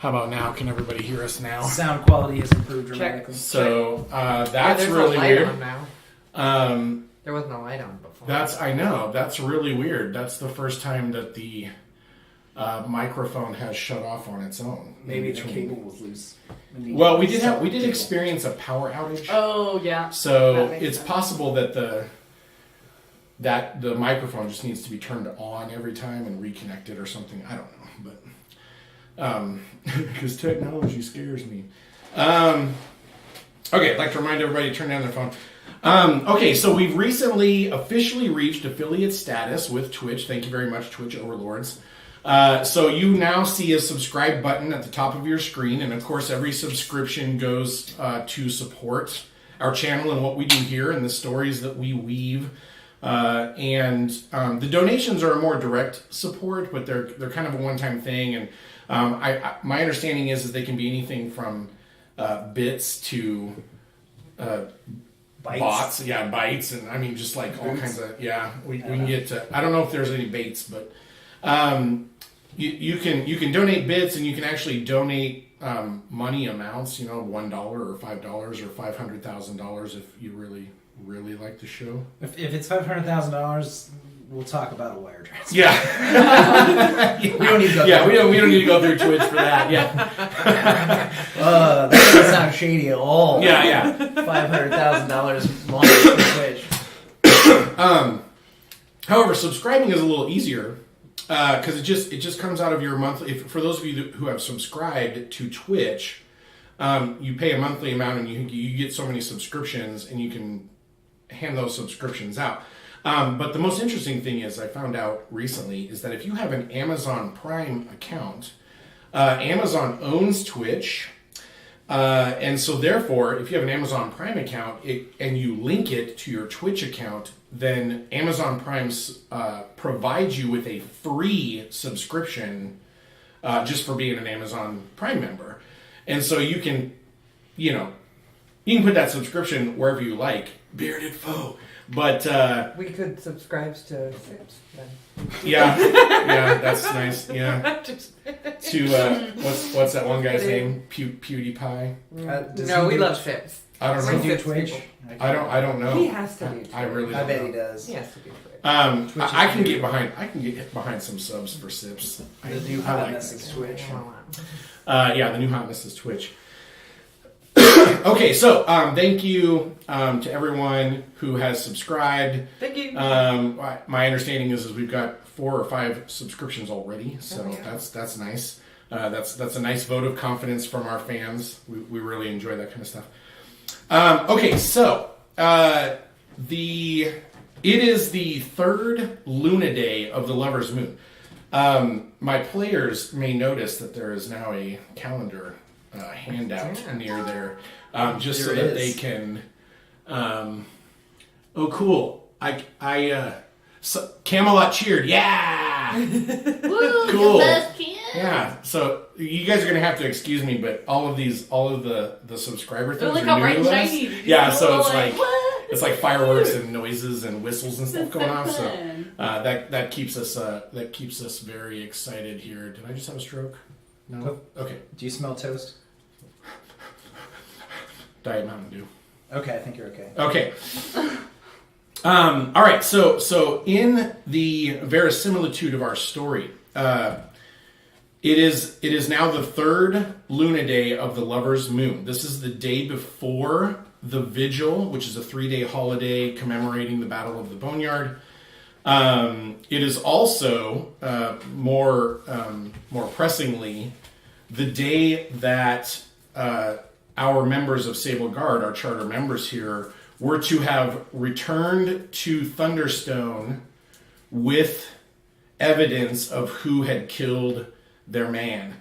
How about now? Can everybody hear us now? Sound quality has improved dramatically. So that's really weird. On now. There was no light on before. I know. That's really weird. That's the first time that the microphone has shut off on its own. Maybe the cable was loose. Well, we did experience a power outage. Oh yeah. So it's possible that the microphone just needs to be turned on every time and reconnected or something. I don't know, but because technology scares me. Okay, I'd like to remind everybody to turn down their phone. Okay, so we've recently officially reached affiliate status with Twitch. Thank you very much, Twitch overlords. So you now see a subscribe button at the top of your screen, and of course every subscription goes to support our channel and what we do here and the stories that we weave. And the donations are a more direct support, but they're kind of a one-time thing. And my understanding is they can be anything from bits to bots, bytes, and I mean just like all kinds of we can get to, I don't know if there's any baits, but you can donate bits, and you can actually donate money amounts, $1 or $5 or $500,000 if you really like the show. If it's $500,000, we'll talk about a wire transfer. Yeah. We don't need to go. Yeah, we don't need to go through Twitch for that. Yeah. That doesn't sound shady at all. Yeah. $500,000 long for Twitch. However, subscribing is a little easier because it just comes out of your monthly. For those of you who have subscribed to Twitch, you pay a monthly amount, and you get so many subscriptions, and you can hand those subscriptions out. But the most interesting thing is, I found out recently, is that if you have an Amazon Prime account, Amazon owns Twitch, and so therefore, if you have an Amazon Prime account and you link it to your Twitch account, then Amazon Prime provides you with a free subscription just for being an Amazon Prime member. And so you can put that subscription wherever you like. Bearded foe. But we could subscribe to Sips then. Yeah, that's nice. Yeah. To what's that one guy's name? PewDiePie. No, we love Sips. I don't know. Do Twitch? I don't know. He has to do Twitch. I really don't I bet know. he does. He has to do Twitch. I can get behind some subs for Sips. The new hotness is Twitch. The new hotness is Twitch. Okay, so thank you to everyone who has subscribed. Thank you. My understanding is we've got 4 or 5 subscriptions already, so that's nice. That's a nice vote of confidence from our fans. We really enjoy that kind of stuff. Okay, so it is the 3rd Luna Day of the Lover's Moon. My players may notice that there is now a calendar handout near there, just so that they can. Oh, cool! So Camelot cheered, yeah! Woo, cool. the best kid. Yeah. So you guys are gonna have to excuse me, but all of the subscriber things Look are how new bright to and us. shiny. Yeah. So it's like what? it's like fireworks and noises and whistles and stuff going on. So fun. that keeps us very excited here. Did I just have a stroke? No. Okay. Do you smell toast? Diet Mountain Dew. Okay, I think you're okay. Okay. All right. So in the verisimilitude of our story, it is now the 3rd Luna Day of the Lover's Moon. This is the day before the Vigil, which is a 3-day holiday commemorating the Battle of the Boneyard. It is also more pressingly the day that our members of Sable Guard, our charter members here, were to have returned to Thunderstone with evidence of who had killed their man.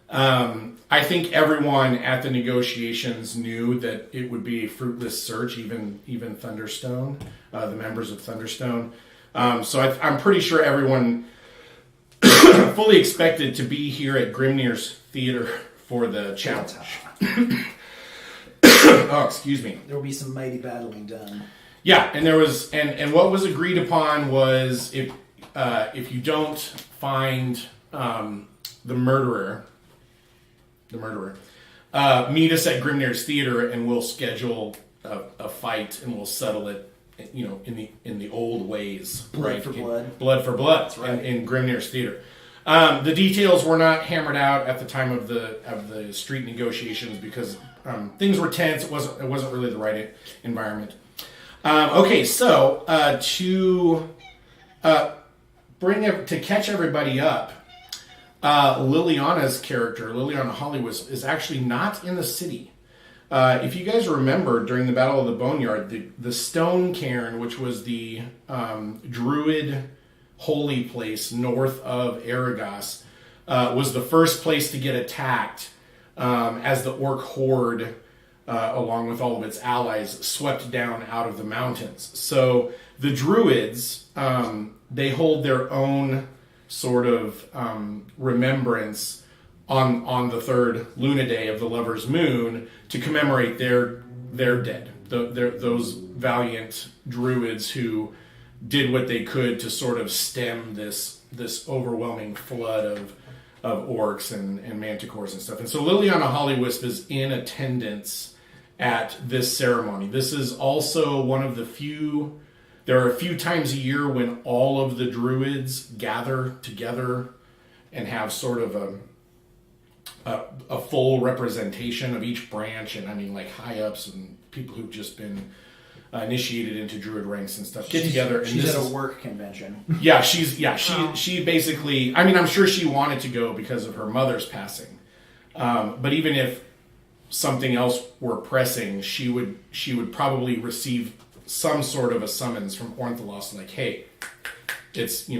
I think everyone at the negotiations knew that it would be a fruitless search, even Thunderstone, the members of Thunderstone. So I'm pretty sure everyone fully expected to be here at Grimnir's theater for the challenge. Oh, excuse me. There will be some mighty battling done. Yeah, and there was, and what was agreed upon was if you don't find the murderer, the murderer, meet us at Grimnir's Theater, and we'll schedule a fight, and we'll settle it, in the old ways. Blood for blood. Blood for blood. That's right. In Grimnir's Theater. The details were not hammered out at the time of the street negotiations because things were tense. It wasn't really the right environment. Okay, so to catch everybody up, Liliana's character, Liliana Holly, is actually not in the city. If you guys remember, during the Battle of the Boneyard, the Stone Cairn, which was the druid holy place north of Arragas, was the first place to get attacked as the orc horde, along with all of its allies, swept down out of the mountains. So the druids, they hold their own sort of remembrance on the third Luna Day of the Lover's Moon to commemorate their dead, those valiant druids who did what they could to sort of stem this overwhelming flood of orcs and manticores and stuff. And so Liliana Hollywisp is in attendance at this ceremony. This is also one of the few. There are a few times a year when all of the druids gather together and have sort of a full representation of each branch, and I mean like high ups and people who've just been initiated into druid ranks and stuff get together. And she's at a work convention. Yeah, she basically. I mean, I'm sure she wanted to go because of her mother's passing, but even if something else were pressing, she would probably receive some sort of a summons from Ornthalos, like, hey, it's I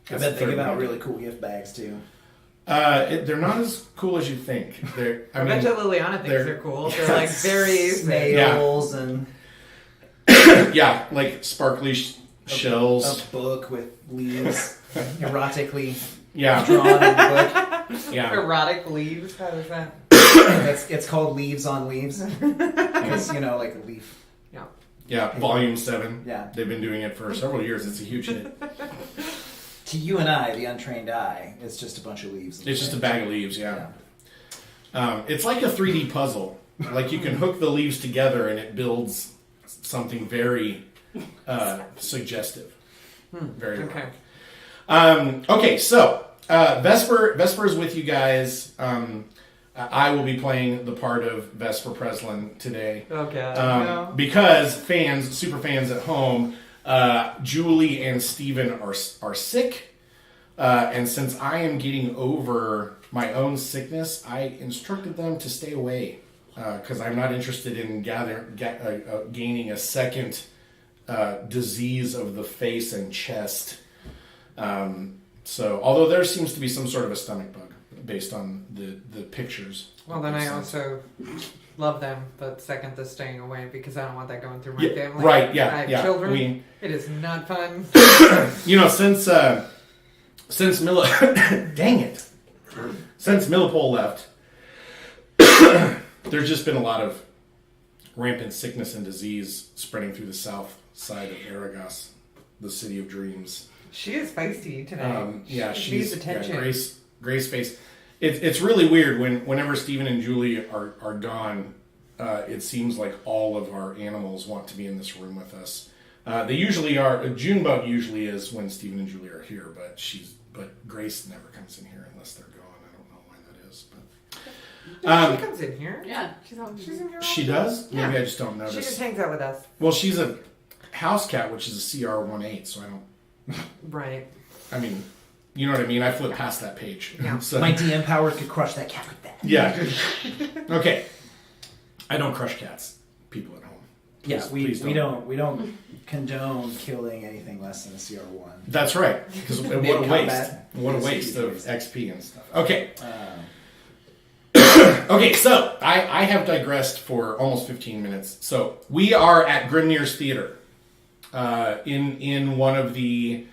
bet they give out really cool gift bags too. They're not as cool as you think. I bet you Liliana thinks they're cool. They're like very snails and yeah, like sparkly shells. A book with leaves, erotically drawn in the book. Yeah, erotic leaves. How is that? It's called Leaves on Leaves. Because like a leaf. Yeah, Volume 7. Yeah, they've been doing it for several years. It's a huge hit. To you and I, the untrained eye, it's just a bunch of leaves. It's just a bag of leaves. Yeah. It's like a 3D puzzle. Like you can hook the leaves together and it builds something very suggestive. Very okay. Okay, so Vesper's with you guys. I will be playing the part of Vesper Preslin today. Okay. Because super fans at home, Julie and Steven are sick. And since I am getting over my own sickness, I instructed them to stay away. Because I'm not interested in gaining a second disease of the face and chest. So, although there seems to be some sort of a stomach bug based on the pictures. Well, then I also love them, but second the staying away because I don't want that going through my family. Right? Yeah. I have children. It is not fun. Since dang it, since Millipole left. There's just been a lot of rampant sickness and disease spreading through the south side of Arragas, the city of dreams. She is feisty today. She needs attention. Grace face. It's really weird whenever Stephen and Julie are gone. It seems like all of our animals want to be in this room with us. They usually are. Junebug usually is when Stephen and Julie are here, but Grace never comes in here unless they're gone. I don't know why that is, but. She comes in here. Yeah. She's in here. She does? Yeah. Maybe I just don't notice. She just hangs out with us. Well, she's a house cat, which is a CR18, so I don't. Right. I mean, you know what I mean? I flipped past that page. Yeah. So, My DM power could crush that cat with that. yeah. Okay. I don't crush cats. People at home. Yeah, Please we don't condone killing anything less than a CR1. That's right. Because what a waste. Mid-combat. What a waste of XP and stuff. Okay. Okay, so I have digressed for almost 15 minutes. So we are at Grimnir's Theater. In one of the,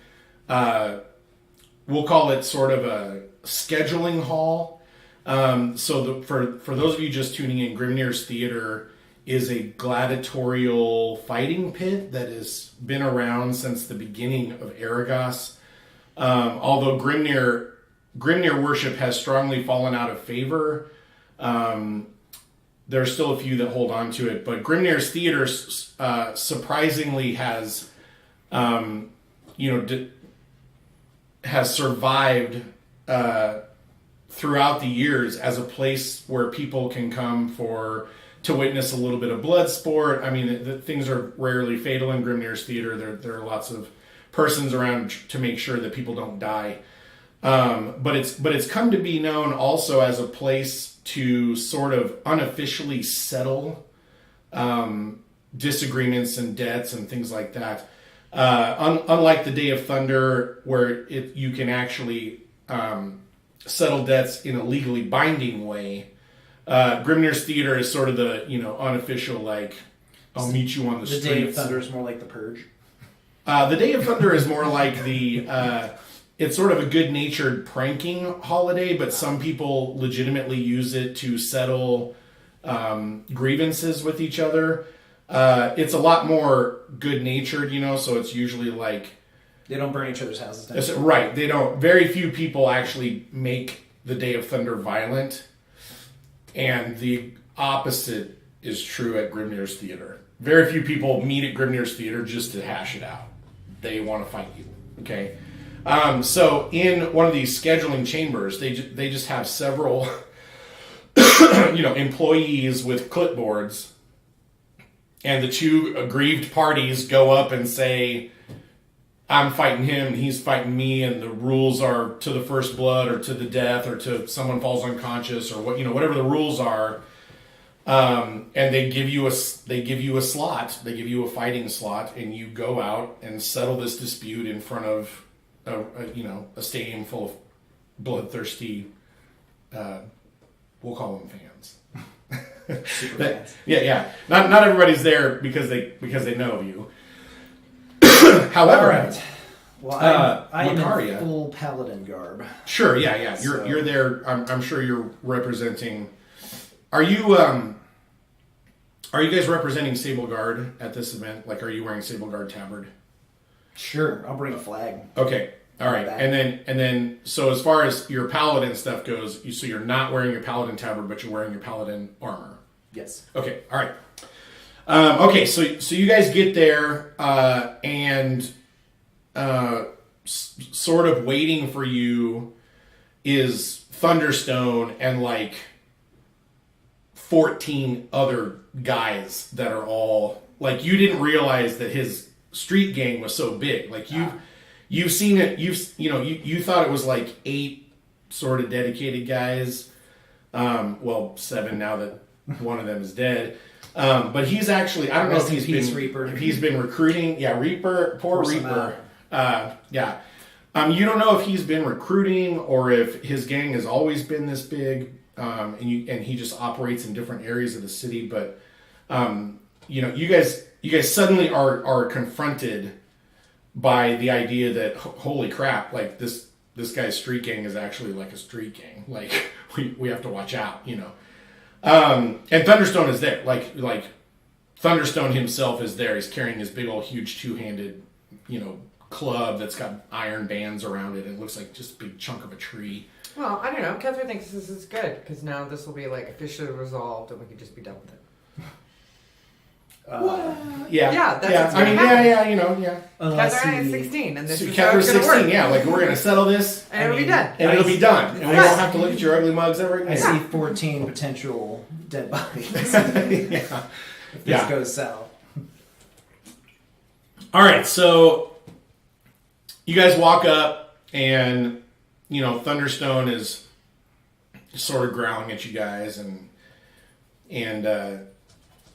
we'll call it sort of a scheduling hall. For those of you just tuning in, Grimnir's Theater is a gladiatorial fighting pit that has been around since the beginning of Arragas. Although Grimnir worship has strongly fallen out of favor There's still a few that hold on to it, but Grimnir's theater surprisingly has, has survived throughout the years as a place where people can come to witness a little bit of blood sport. I mean, the things are rarely fatal in Grimnir's theater. There are lots of persons around to make sure that people don't die. But it's come to be known also as a place to sort of unofficially settle disagreements and debts and things like that. Unlike the Day of Thunder, where you can actually settle debts in a legally binding way, Grimnir's theater is sort of the unofficial, like, I'll meet you on the streets. The Day of Thunder is more like the Purge. The Day of Thunder is more like the it's sort of a good-natured pranking holiday, but some people legitimately use it to settle grievances with each other. It's a lot more good-natured, so it's usually like... They don't burn each other's houses down. Right, they don't. Very few people actually make the Day of Thunder violent, and the opposite is true at Grimnir's theater. Very few people meet at Grimnir's theater just to hash it out. They want to fight you, okay? So in one of these scheduling chambers, they just have several, employees with clipboards, and the two aggrieved parties go up and say, I'm fighting him, and he's fighting me, and the rules are to the first blood, or to the death, or to someone falls unconscious, or whatever the rules are. And they give you a slot, they give you a fighting slot, and you go out and settle this dispute in front of a stadium full of bloodthirsty, we'll call them fans. Super fans. Yeah. Not everybody's there because they know you. However, all right. Well, I am Macaria, in full paladin garb. Sure, yeah. You're there. I'm sure you're representing. Are you guys representing Sable Guard at this event? Like, are you wearing Sable Guard tabard? Sure, I'll bring a flag. Okay, all right. And then, so as far as your paladin stuff goes, so you're not wearing your paladin tabard, but you're wearing your paladin armor. Yes. Okay, all right. Okay, so you guys get there, and sort of waiting for you is Thunderstone and like 14 other guys that are all like, you didn't realize that his street gang was so big. Like you've seen it. You thought it was like 8 sort of dedicated guys. 7 now that one of them is dead. But he's actually, I don't know if he's been recruiting. Yeah, Reaper, poor Reaper. Yeah. You don't know if he's been recruiting or if his gang has always been this big, and he just operates in different areas of the city. But you guys suddenly are confronted by the idea that holy crap, like this guy's street gang is actually like a street gang. Like we have to watch out, And Thunderstone is there. Like Thunderstone himself is there. He's carrying this big old huge 2-handed, club that's got iron bands around it. And it looks like just a big chunk of a tree. Well, I don't know. Kethra thinks this is good because now this will be like officially resolved and we can just be done with it. Yeah. That's I mean, yeah. Kethra is 16 and this is Ketra's how it's 16, work. yeah. Like, we're going to settle this. And it'll be done. And it'll be done. And we won't have to look at your ugly mugs ever again. I see 14 potential dead bodies. Yeah. If this goes south. All right, so you guys walk up, and Thunderstone is sort of growling at you guys, and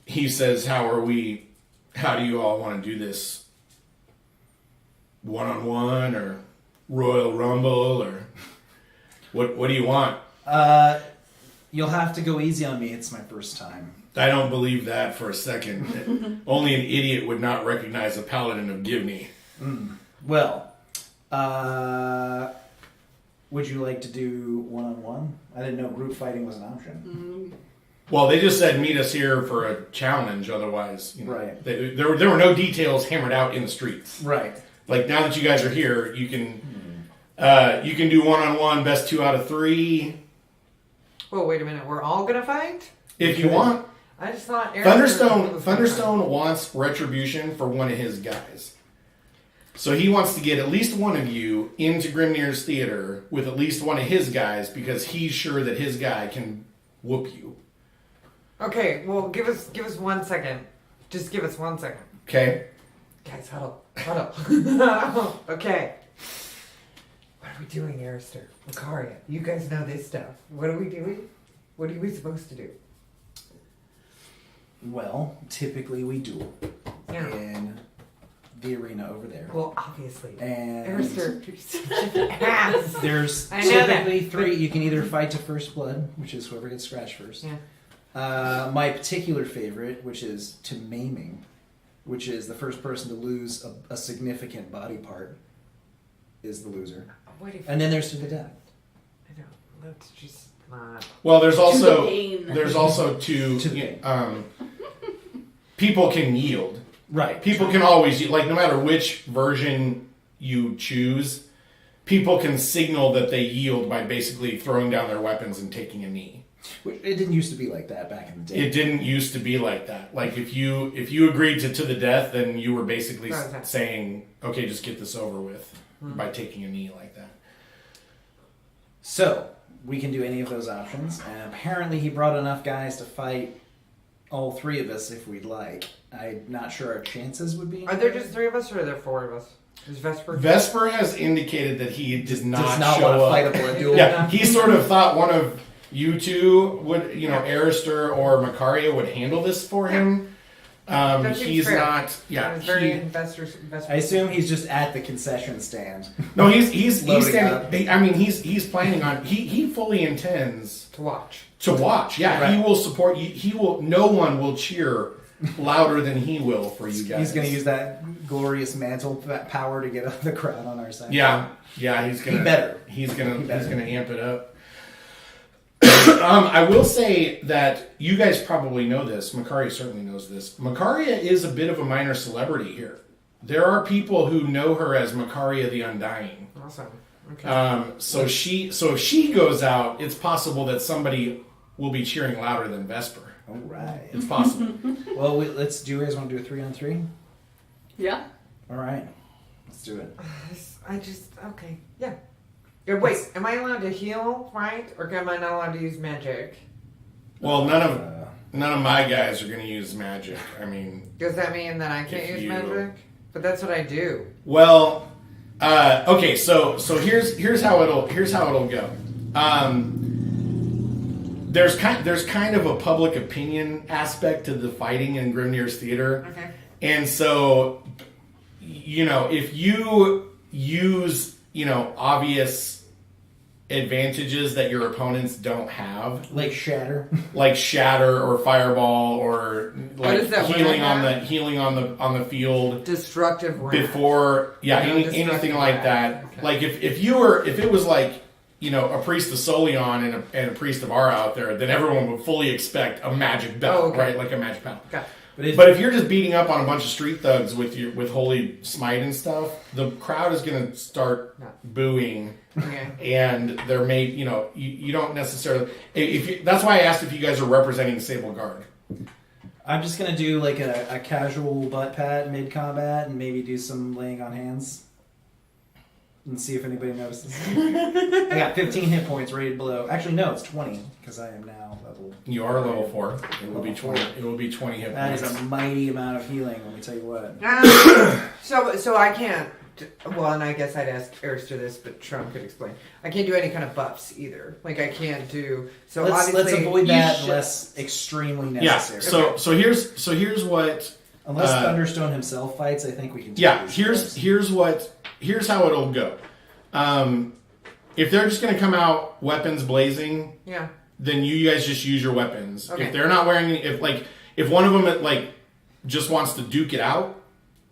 he says, "How do you all want to do this? One-on-one or Royal Rumble or what do you want?" You'll have to go easy on me. It's my first time. I don't believe that for a second. Only an idiot would not recognize a paladin of Givney. Well, would you like to do one-on-one? I didn't know group fighting was an option. Well, they just said meet us here for a challenge. Otherwise, right. There were no details hammered out in the streets. Right. Like now that you guys are here, you can do one-on-one, best 2 out of 3, Well, wait a minute. We're all gonna fight? If you want. I just thought Thunderstone wants retribution for one of his guys. So he wants to get at least one of you into Grimnir's theater with at least one of his guys because he's sure that his guy can whoop you. Okay, well, give us 1 second. Just give us 1 second. Okay? Guys, huddle. Okay. What are we doing, Arister? Macaria, you guys know this stuff. What are we doing? What are we supposed to do? Well, typically we duel Yeah. in the arena over there. Well, obviously. And Arister, you're such an ass. there's I know that. typically three. You can either fight to first blood, which is whoever gets scratched first. Yeah. My particular favorite, which is to maiming, which is the first person to lose a significant body part is the loser. What if... And then there's to the death. I know. Let's just not... Well, there's also the pain. to the pain. People can yield. Right. People can always, like, no matter which version you choose, people can signal that they yield by basically throwing down their weapons and taking a knee. It didn't used to be like that back in the day. It didn't used to be like that. Like, if you agreed to the death, then you were basically saying, okay, just get this over with by taking a knee like that. So, we can do any of those options. And apparently he brought enough guys to fight all three of us if we'd like. I'm not sure our chances would be. Are there just 3 of us or are there 4 of us? Is Vesper... Vesper has indicated that he does not Does not show want to up. fight a blood duel. Yeah, he sort of thought one of you two would, Arister or Macaria would handle this for him. That seems He's fair. not. Yeah, It's very Vesper... I assume he's just at the concession stand. no, he's Loading standing. up. I mean, he's planning on. He fully intends To watch. to watch. Yeah, Right. he will support you. He will. No one will cheer louder than he will for you guys. He's going to use that glorious mantle power to get the crowd on our side. Yeah, he's gonna. He better. He's gonna. He better. He's gonna amp it up. I will say that you guys probably know this. Macaria certainly knows this. Macaria is a bit of a minor celebrity here. There are people who know her as Macaria the Undying. Awesome. Okay. So if she goes out, it's possible that somebody will be cheering louder than Vesper. All right. It's possible. Well, let's do. You guys want to do a 3-on-3? Yeah. All right. Let's do it. Okay. Yeah. Wait, am I allowed to heal, right? Or am I not allowed to use magic? Well, none of my guys are going to use magic. I mean, Does that mean that I can't use magic? But that's what I do. well, okay. So here's how it'll go. There's kind of a public opinion aspect to the fighting in Grimnir's theater. Okay. And so, if you use, obvious advantages that your opponents don't have, Like shatter. like shatter or fireball or like is that healing one I on the field Destructive rank. before, anything destructive like that. rank. Okay. Like if it was like, a priest of Solion and a priest of Ara out there, then everyone would fully expect a magic belt, Oh, okay. right? Like a magic belt. Okay. But if you're just beating up on a bunch of street thugs with holy smite and stuff, the crowd is going to start booing, Okay. and there may you don't necessarily. That's why I asked if you guys are representing Sable Guard. I'm just going to do like a casual butt pat mid-combat and maybe do some laying on hands. And see if anybody notices. I got 15 hit points rated below. Actually, no, it's 20 because I am now level. You are level 4. It will be Level 20. It will be 20 hit That points. is a mighty amount of healing. Let me tell you what. So I can't. Well, and I guess I'd ask Arister this, but Trump could explain. I can't do any kind of buffs either. Like I can't do. So Let's obviously avoid you that should- unless extremely Yeah. necessary. So here's what. Unless Thunderstone himself fights, I think we can. Yeah. take these Here's how it'll go. If they're just going to come out weapons blazing, Yeah. then you guys just use your weapons. Okay. If they're not wearing, if one of them just wants to duke it out,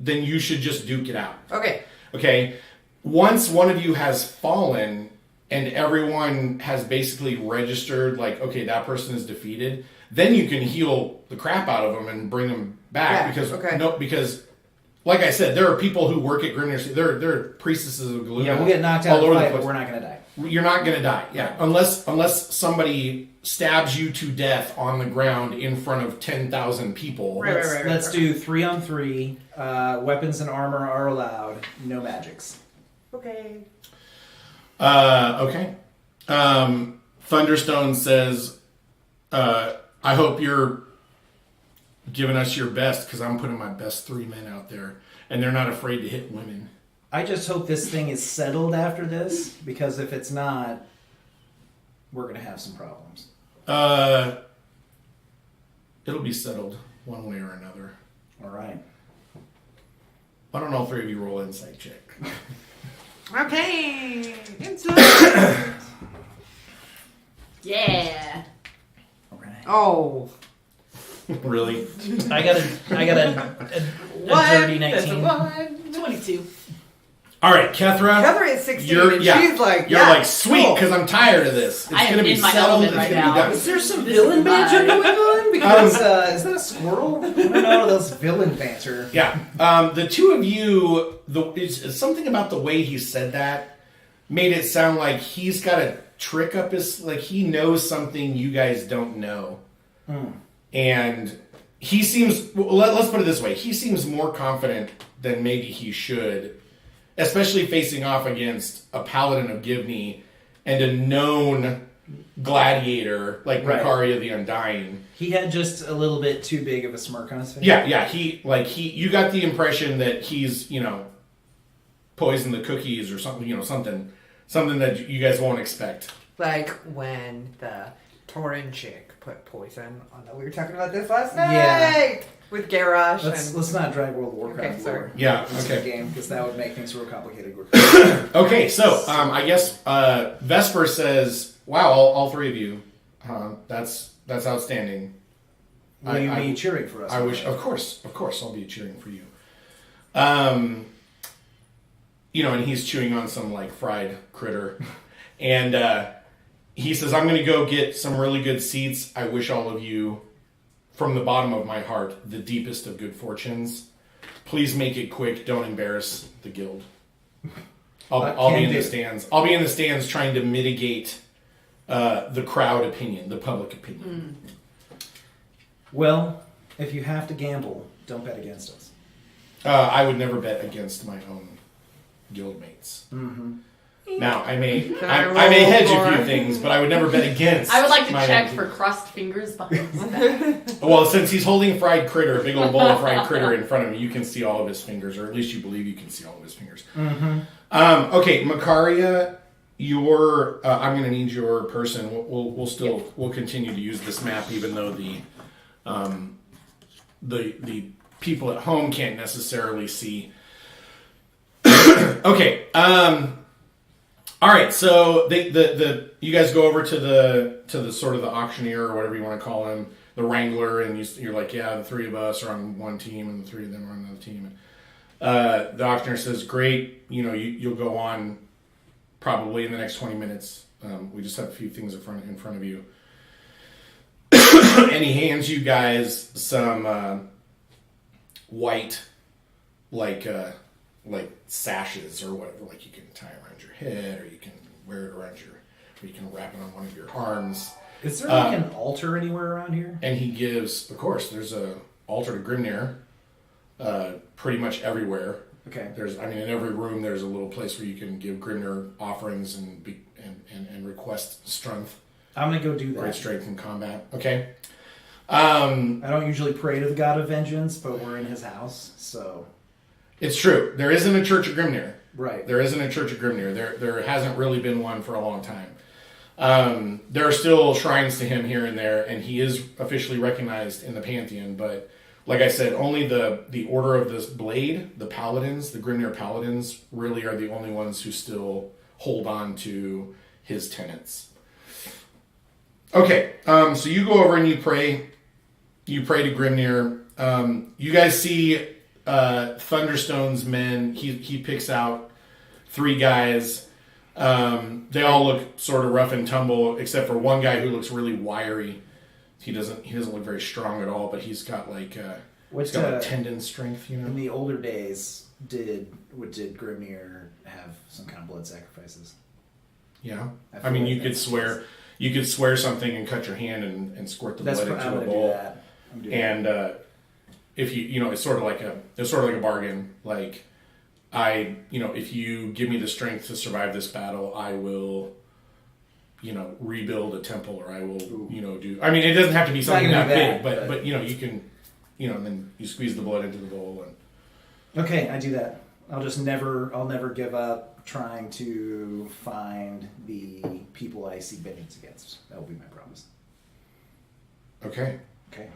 then you should just duke it out. Okay. Okay. Once one of you has fallen and everyone has basically registered, okay, that person is defeated, then you can heal the crap out of them and bring them back Yeah, because okay. because like I said, there are people who work at Grimnir. There are priestesses of Galuna. Yeah, we'll get knocked out all in over the the fight, but place. we're not going to die. You're not going to die, yeah. Unless somebody stabs you to death on the ground in front of 10,000 people. Right. Let's do 3-on-3. Weapons and armor are allowed. No magics. Okay. Okay. Thunderstone says, I hope you're giving us your best, because I'm putting my best 3 men out there, and they're not afraid to hit women. I just hope this thing is settled after this, because if it's not, we're going to have some problems. It'll be settled one way or another. All right. Why don't all 3 of you roll insight check? Okay. Insight. Yeah. All right. Oh. Really? I got a dirty 19. 22. All right, Kethra. Kethra is 16, You're and yeah. she's like, You're yeah, like sweet cool. because I'm tired of this. It's I am gonna be in my settled. element It's right gonna be now. done. Is there some This villain is banter mine. going on? Because is that a squirrel? I don't know. Those villain banter. Yeah. The two of you, it's something about the way he said that made it sound like he's got a trick up his, like he knows something you guys don't know. And he seems, let's put it this way, he seems more confident than maybe he should, especially facing off against a paladin of Givney and a known gladiator like Right. Macaria the Undying. He had just a little bit too big of a smirk on his face. Yeah, you got the impression that he's, poisoned the cookies or something, something that you guys won't expect. Like when the Torin chick put poison on the... We were talking about this last night! Yeah. With Garrosh Let's not drag World of Warcraft Okay, sorry. lore Yeah, into the okay. game, because that would make things real complicated. Okay, so I guess Vesper says, "Wow, all 3 of you, that's outstanding." Will you be cheering for us? I wish, of course, I'll be cheering for you. And he's chewing on some like fried critter, and he says, "I'm going to go get some really good seats. I wish all of you, from the bottom of my heart, the deepest of good fortunes. Please make it quick. Don't embarrass the guild. I'll be in the stands. I'll be in the stands trying to mitigate the crowd opinion, the public opinion." Well, if you have to gamble, don't bet against us. I would never bet against my own guildmates. Now, I may hedge a few things, but I would never bet against. I would like to my check own for crossed fingers buttons. Well, since he's holding fried critter, a big old bowl of fried critter in front of him, you can see all of his fingers, or at least you believe you can see all of his fingers. Okay, Macaria, I'm going to need your person. We'll continue to use this map, even though the people at home can't necessarily see. Okay. All right. So you guys go over to the sort of the auctioneer or whatever you want to call him, the wrangler, and you're like, yeah, the 3 of us are on one team and the 3 of them are on another team. And the auctioneer says, great. You'll go on probably in the next 20 minutes. We just have a few things in front of you. And he hands you guys some white, like sashes or whatever. Like you can tie around your head, or you can wear it around or you can wrap it on one of your arms. Is there like an altar anywhere around here? And he gives, of course, there's a altar to Grimnir, pretty much everywhere. Okay. In every room there's a little place where you can give Grimnir offerings and request strength. I'm gonna go do that. Great strength in combat. Okay. I don't usually pray to the god of vengeance, but we're in his house, so. It's true. There isn't a Church of Grimnir. Right. There isn't a Church of Grimnir. There hasn't really been one for a long time. There are still shrines to him here and there, and he is officially recognized in the Pantheon, but like I said, only the Order of this Blade, the Paladins, the Grimnir Paladins, really are the only ones who still hold on to his tenets. Okay, so you go over and you pray to Grimnir. You guys see Thunderstone's men. He picks out 3 guys. They all look sort of rough and tumble, except for one guy who looks really wiry. He doesn't look very strong at all, but he's got like It's got like tendon strength, you know. In the older days, did Grimnir have some kind of blood sacrifices? Yeah. I mean, you could swear something and cut your hand and squirt the blood into a bowl. And if it's sort of like a bargain. Like, if you give me the strength to survive this battle, I will, rebuild a temple, or I will, do. I mean, it doesn't have to be something that big, but you can, and then you squeeze the blood into the bowl. And okay, I do that. I'll never give up trying to find the people I see vengeance against. That will be my promise. Okay. Okay.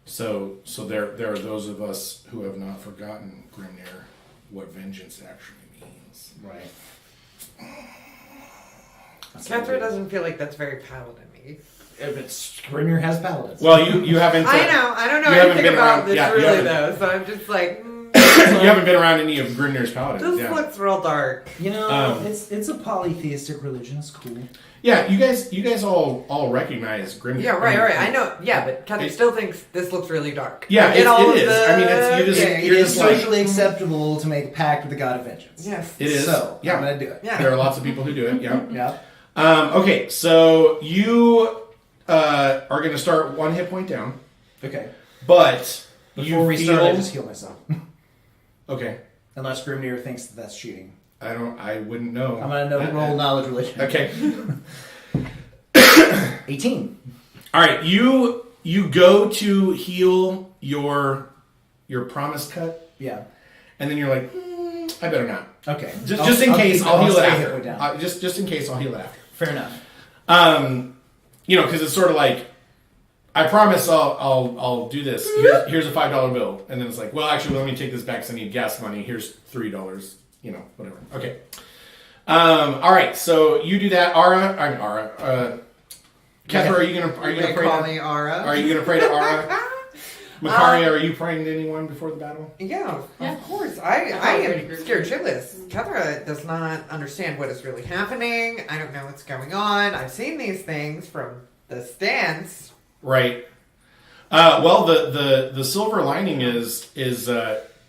So there are those of us who have not forgotten, Grimnir, what vengeance actually means. Right. Catherine doesn't feel like that's very paladin-y. If it's Grimnir has paladins. Well, you haven't. I don't know anything about this really though, so I'm just like. You haven't been around any of Grimnir's paladins. This looks real dark. It's a polytheistic religion. It's cool. Yeah, you guys all recognize Grimnir. Yeah, right. I know. Yeah, but Catherine still thinks this looks really dark. Yeah, it is. I mean, it is socially acceptable to make a pact with the god of vengeance. Yes, it is. So yeah, I'm gonna do it. Yeah. There are lots of people who do it. Yeah. Yeah. Okay, so you are going to start 1 hit point down. Okay. But before we start, I just heal myself. Okay. Unless Grimnir thinks that's cheating. I wouldn't know. I'm gonna roll knowledge religion. Okay. 18. All right, you go to heal your promised cut. Yeah. And then you're like, I better not. Okay. Just in case, I'll heal it after. Just in case, I'll heal it after. Fair enough. Because it's sort of like, I promise I'll do this. Here's a $5 bill, and then it's like, well, actually, let me take this back because I need gas money. Here's $3. Whatever. Okay. All right. So you do that, Ara. Catherine, are you gonna pray? Call me Ara. Are you gonna pray to Ara? Makaria, are you praying to anyone before the battle? Yeah, of course. I am scared shitless. Kethra does not understand what is really happening. I don't know what's going on. I've seen these things from the stands. Right. Well, the silver lining is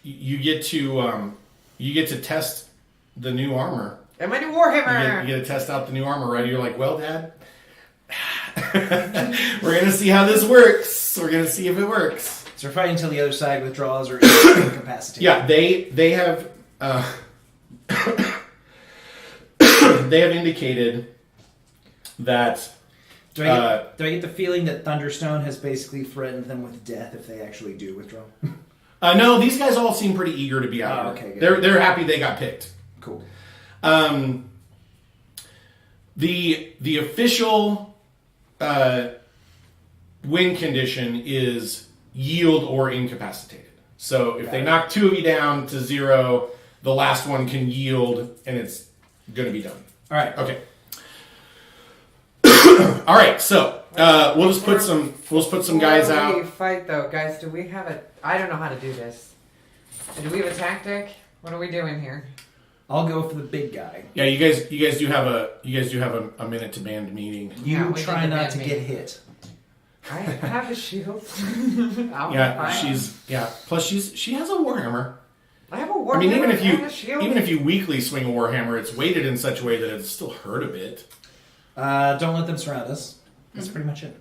you get to test the new armor. And my new Warhammer. You get to test out the new armor, right? You're like, well, Dad, we're gonna see how this works. We're gonna see if it works. So we're fighting until the other side withdraws or is incapacitated. Yeah, they have they have indicated that. Do I get the feeling that Thunderstone has basically threatened them with death if they actually do withdraw? No, these guys all seem pretty eager to be out. Okay, good. They're happy they got picked. Cool. The official win condition is yield or incapacitated. So if they knock 2 of you down to 0, the last one can yield, and it's going to be done. All right. Okay. All right. So we'll just put some guys out. We fight though, guys. Do we have a? I don't know how to do this. Do we have a tactic? What are we doing here? I'll go for the big guy. Yeah, you guys do have a minute to band meeting. You try not to get hit. I have a shield. Plus she has a warhammer. I have a warhammer. I mean, even and if you weakly swing a warhammer, it's weighted in such a way that it'll still hurt a bit. Don't let them surround us. That's pretty much it.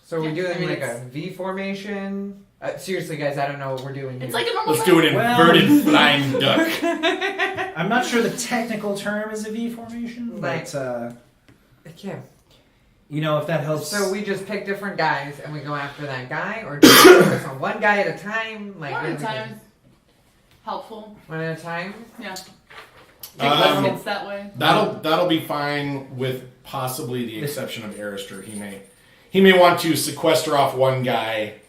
So we're doing like a V formation. Seriously, guys, I don't know what we're doing here. It's like a normal. Let's do an inverted flying duck. I'm not sure the technical term is a V formation, but yeah. If that helps. So we just pick different guys and we go after that guy, or do we focus on one guy at a time? Like one at a time is helpful. One at a time. Yeah. Take less hits that way. That'll be fine, with possibly the exception of Arister. He may want to sequester off one guy.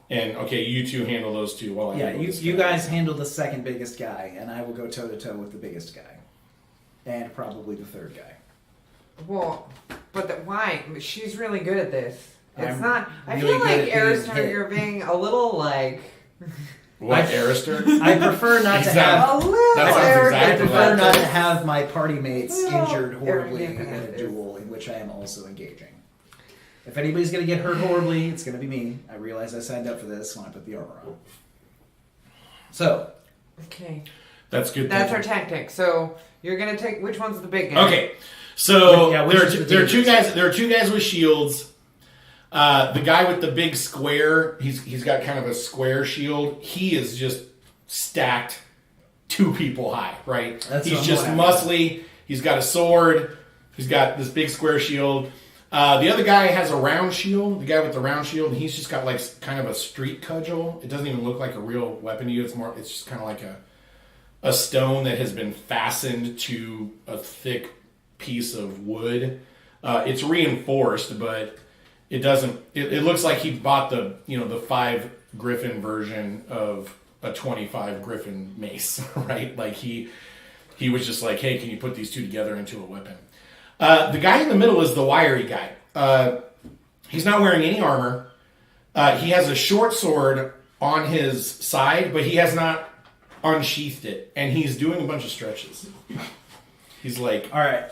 And okay, you two handle those two while I handle this you guy. guys handle the second biggest guy, and I will go toe to toe with the biggest guy, and probably the third guy. Well, but why? She's really good at this. It's I'm not. I really feel good like at being Arister, hit. you're being a little like. What, Arister? I prefer not to have. A little That sounds arrogant exactly I prefer about not to this. have my party mates Well, injured horribly in arrogant a about duel in which I am also engaging. If anybody's going to get hurt horribly, it's going to be me. I realize I signed up for this when I put the armor on. So. Okay. That's good. That's our tactic. So you're gonna take which one's the big guy? Okay. So Yeah, there are two guys. There are two guys with shields. The guy with the big square, he's got kind of a square shield. He is just stacked 2 people high, right? He's just muscly. He's got a sword. He's got this big square shield. The other guy has a round shield. The guy with the round shield, he's just got like kind of a street cudgel. It doesn't even look like a real weapon to you. It's just kind of like a stone that has been fastened to a thick piece of wood. It's reinforced, but it doesn't. It looks like he bought the 5 Griffin version of a 25 Griffin mace, right? Like he was just like, hey, can you put these two together into a weapon? The guy in the middle is the wiry guy. He's not wearing any armor. He has a short sword on his side, but he has not unsheathed it, and he's doing a bunch of stretches. He's like, all right,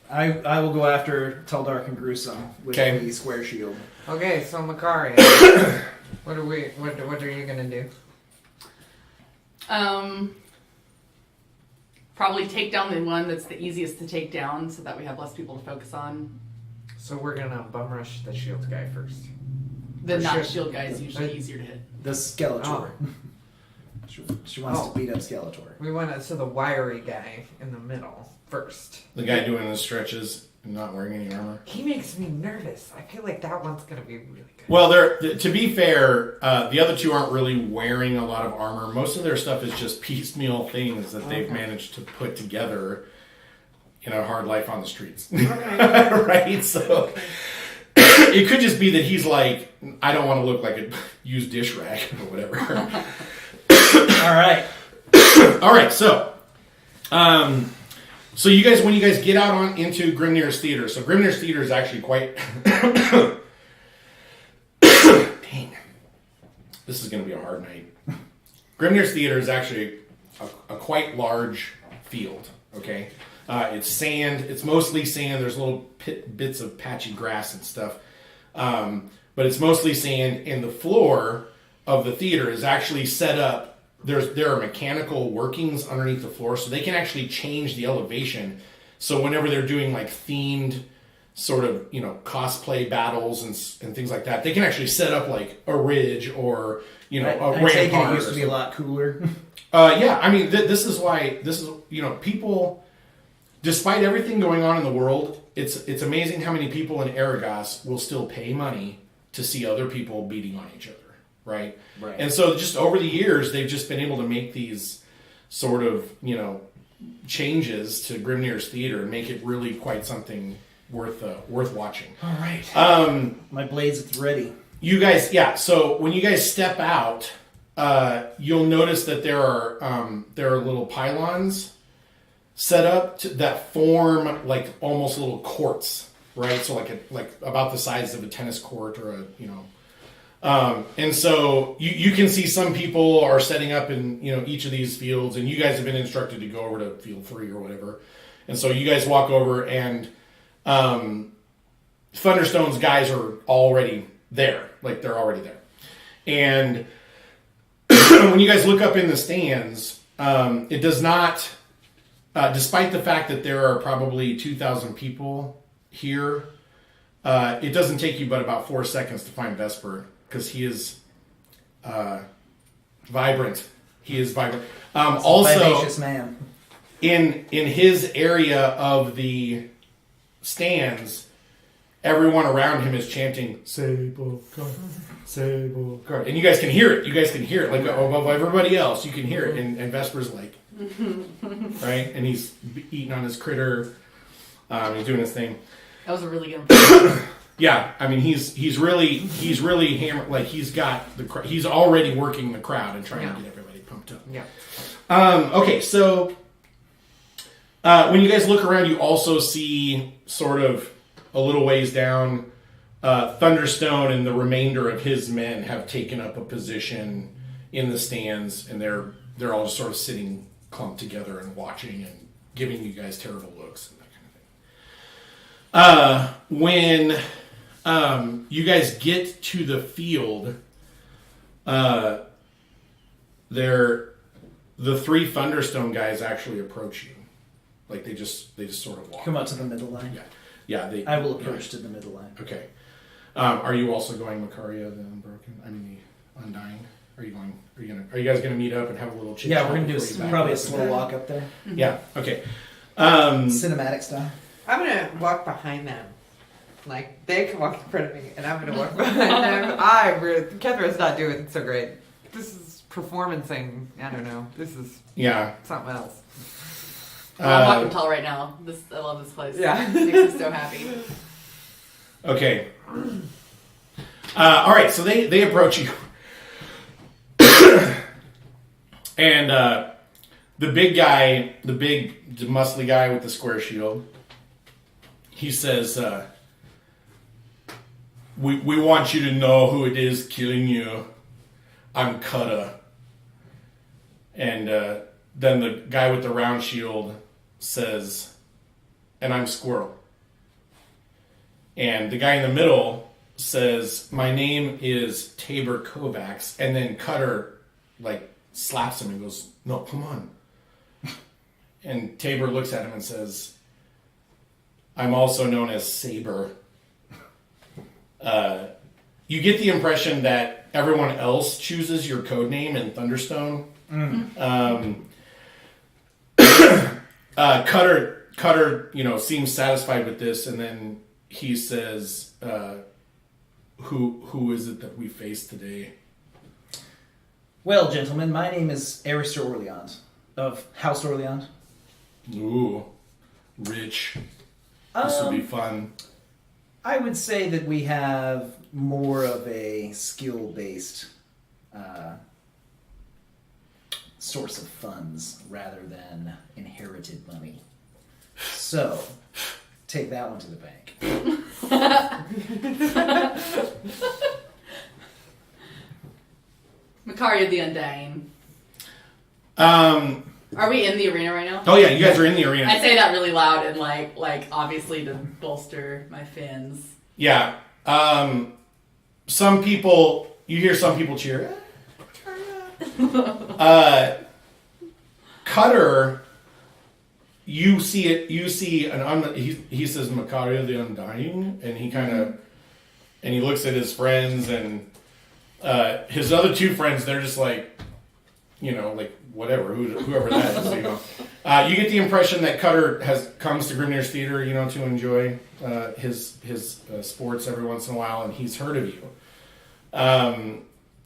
I will go after Tall, Dark, and Gruesome with the square shield. Okay, so Makari, what are you gonna do? Probably take down the one that's the easiest to take down, so that we have less people to focus on. So we're gonna bum rush the shield guy first. The non-shield guy is usually easier to hit. The Skeletor. She wants to beat up Skeletor. We want the wiry guy in the middle first. the guy doing the stretches and not wearing any armor. He makes me nervous. I feel like that one's gonna be really good. Well, to be fair, the other two aren't really wearing a lot of armor. Most of their stuff is just piecemeal things that they've managed to put together in a hard life on the streets. Right? So it could just be that he's like, I don't want to look like a used dish rag or whatever. All right. All right, so you guys, when you guys get out into Grimnir's theater, so Grimnir's theater is actually quite dang, this is going to be a hard night. Grimnir's theater is actually a quite large field. Okay, it's sand. It's mostly sand. There's little bits of patchy grass and stuff, but it's mostly sand. And the floor of the theater is actually set up. There are mechanical workings underneath the floor, so they can actually change the elevation. So whenever they're doing like themed sort of cosplay battles and things like that, they can actually set up like a ridge or a rampart. I take it used to be a lot cooler. Yeah, I mean this is people, despite everything going on in the world, it's amazing how many people in Arragas will still pay money to see other people beating on each other. Right. And so just over the years, they've just been able to make these sort of, changes to Grimnir's theater and make it really quite something worth watching. All right. My blade's ready. You guys, yeah. So when you guys step out, you'll notice that there are little pylons set up that form like almost little courts, right? So like about the size of a tennis court or and so you can see some people are setting up in each of these fields, and you guys have been instructed to go over to field 3 or whatever. And so you guys walk over, and Thunderstone's guys are already there, like they're already there. And when you guys look up in the stands, it does not, despite the fact that there are probably 2,000 people here, it doesn't take you but about 4 seconds to find Vesper. Because he is vibrant. He is vibrant. Also, vivacious man. In his area of the stands, everyone around him is chanting "Sable Guard, Sable Guard," and you guys can hear it. You guys can hear it like above everybody else. You can hear it, and Vesper's like, right, and he's eating on his critter. He's doing his thing. That was a really good. Yeah, I mean he's really hammered. Like he's already working the crowd and trying to get everybody pumped up. Yeah. Okay, so when you guys look around, you also see sort of a little ways down, Thunderstone and the remainder of his men have taken up a position in the stands, and they're all just sort of sitting clumped together and watching and giving you guys terrible looks and that kind of thing. When you guys get to the field, the 3 Thunderstone guys actually approach you. Like they just sort of walk. Come up to the middle line. Yeah. I will approach to the middle line. Okay. Are you also going Macaria the Unbroken? I mean the Undying. Are you guys gonna meet up and have a little chit? Yeah, we're gonna do probably a slow walk up there. Yeah. Okay. Cinematic style. I'm gonna walk behind them. Like they can walk in front of me, and I'm gonna walk behind them. Kethra's not doing so great. This is performancing. I don't know. This is something else. I'm walking tall right now. I love this place. Yeah. It makes me so happy. Okay. All right. So they approach you, and the big guy, the muscly guy with the square shield, he says, "We want you to know who it is killing you. I'm Cutter." And then the guy with the round shield says, "And I'm Squirrel." And the guy in the middle says, "My name is Tabor Kovacs." And then Cutter slaps him and goes, "No, come on." And Tabor looks at him and says, "I'm also known as Saber." You get the impression that everyone else chooses your code name in Thunderstone. Cutter, seems satisfied with this, and then he says, "Who is it that we face today?" Well, gentlemen, my name is Arister Orleans of House Orleans. Ooh, rich. This will be fun. I would say that we have more of a skill-based source of funds rather than inherited money. So, take that one to the bank. Macaria the Undying. Are we in the arena right now? Oh yeah, you guys are in the arena. I say that really loud and like obviously to bolster my fins. Yeah. Some people, you hear some people cheer. Cutter, you see it. You see he says Macaria the Undying, and he looks at his friends and his other 2 friends. They're just like, whatever, whoever that is. You get the impression that Cutter comes to Grimnir's theater, to enjoy his sports every once in a while, and he's heard of you.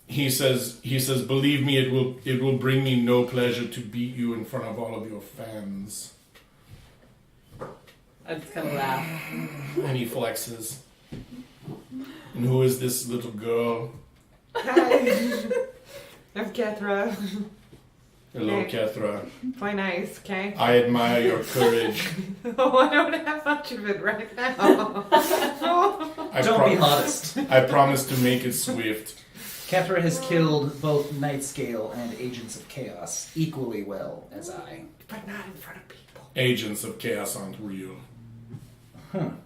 He says, "Believe me, it will bring me no pleasure to beat you in front of all of your fans." I just kind of laugh. And he flexes. "And who is this little girl?" Hi. I'm Kethra. Hello, Okay. Kethra. Play nice, okay? I admire your courage. Oh, I don't have much of it right now. Don't be modest. I promise to make it swift. Kethra has killed both Nightscale and Agents of Chaos equally well as I. But not in front of people. Agents of Chaos aren't real.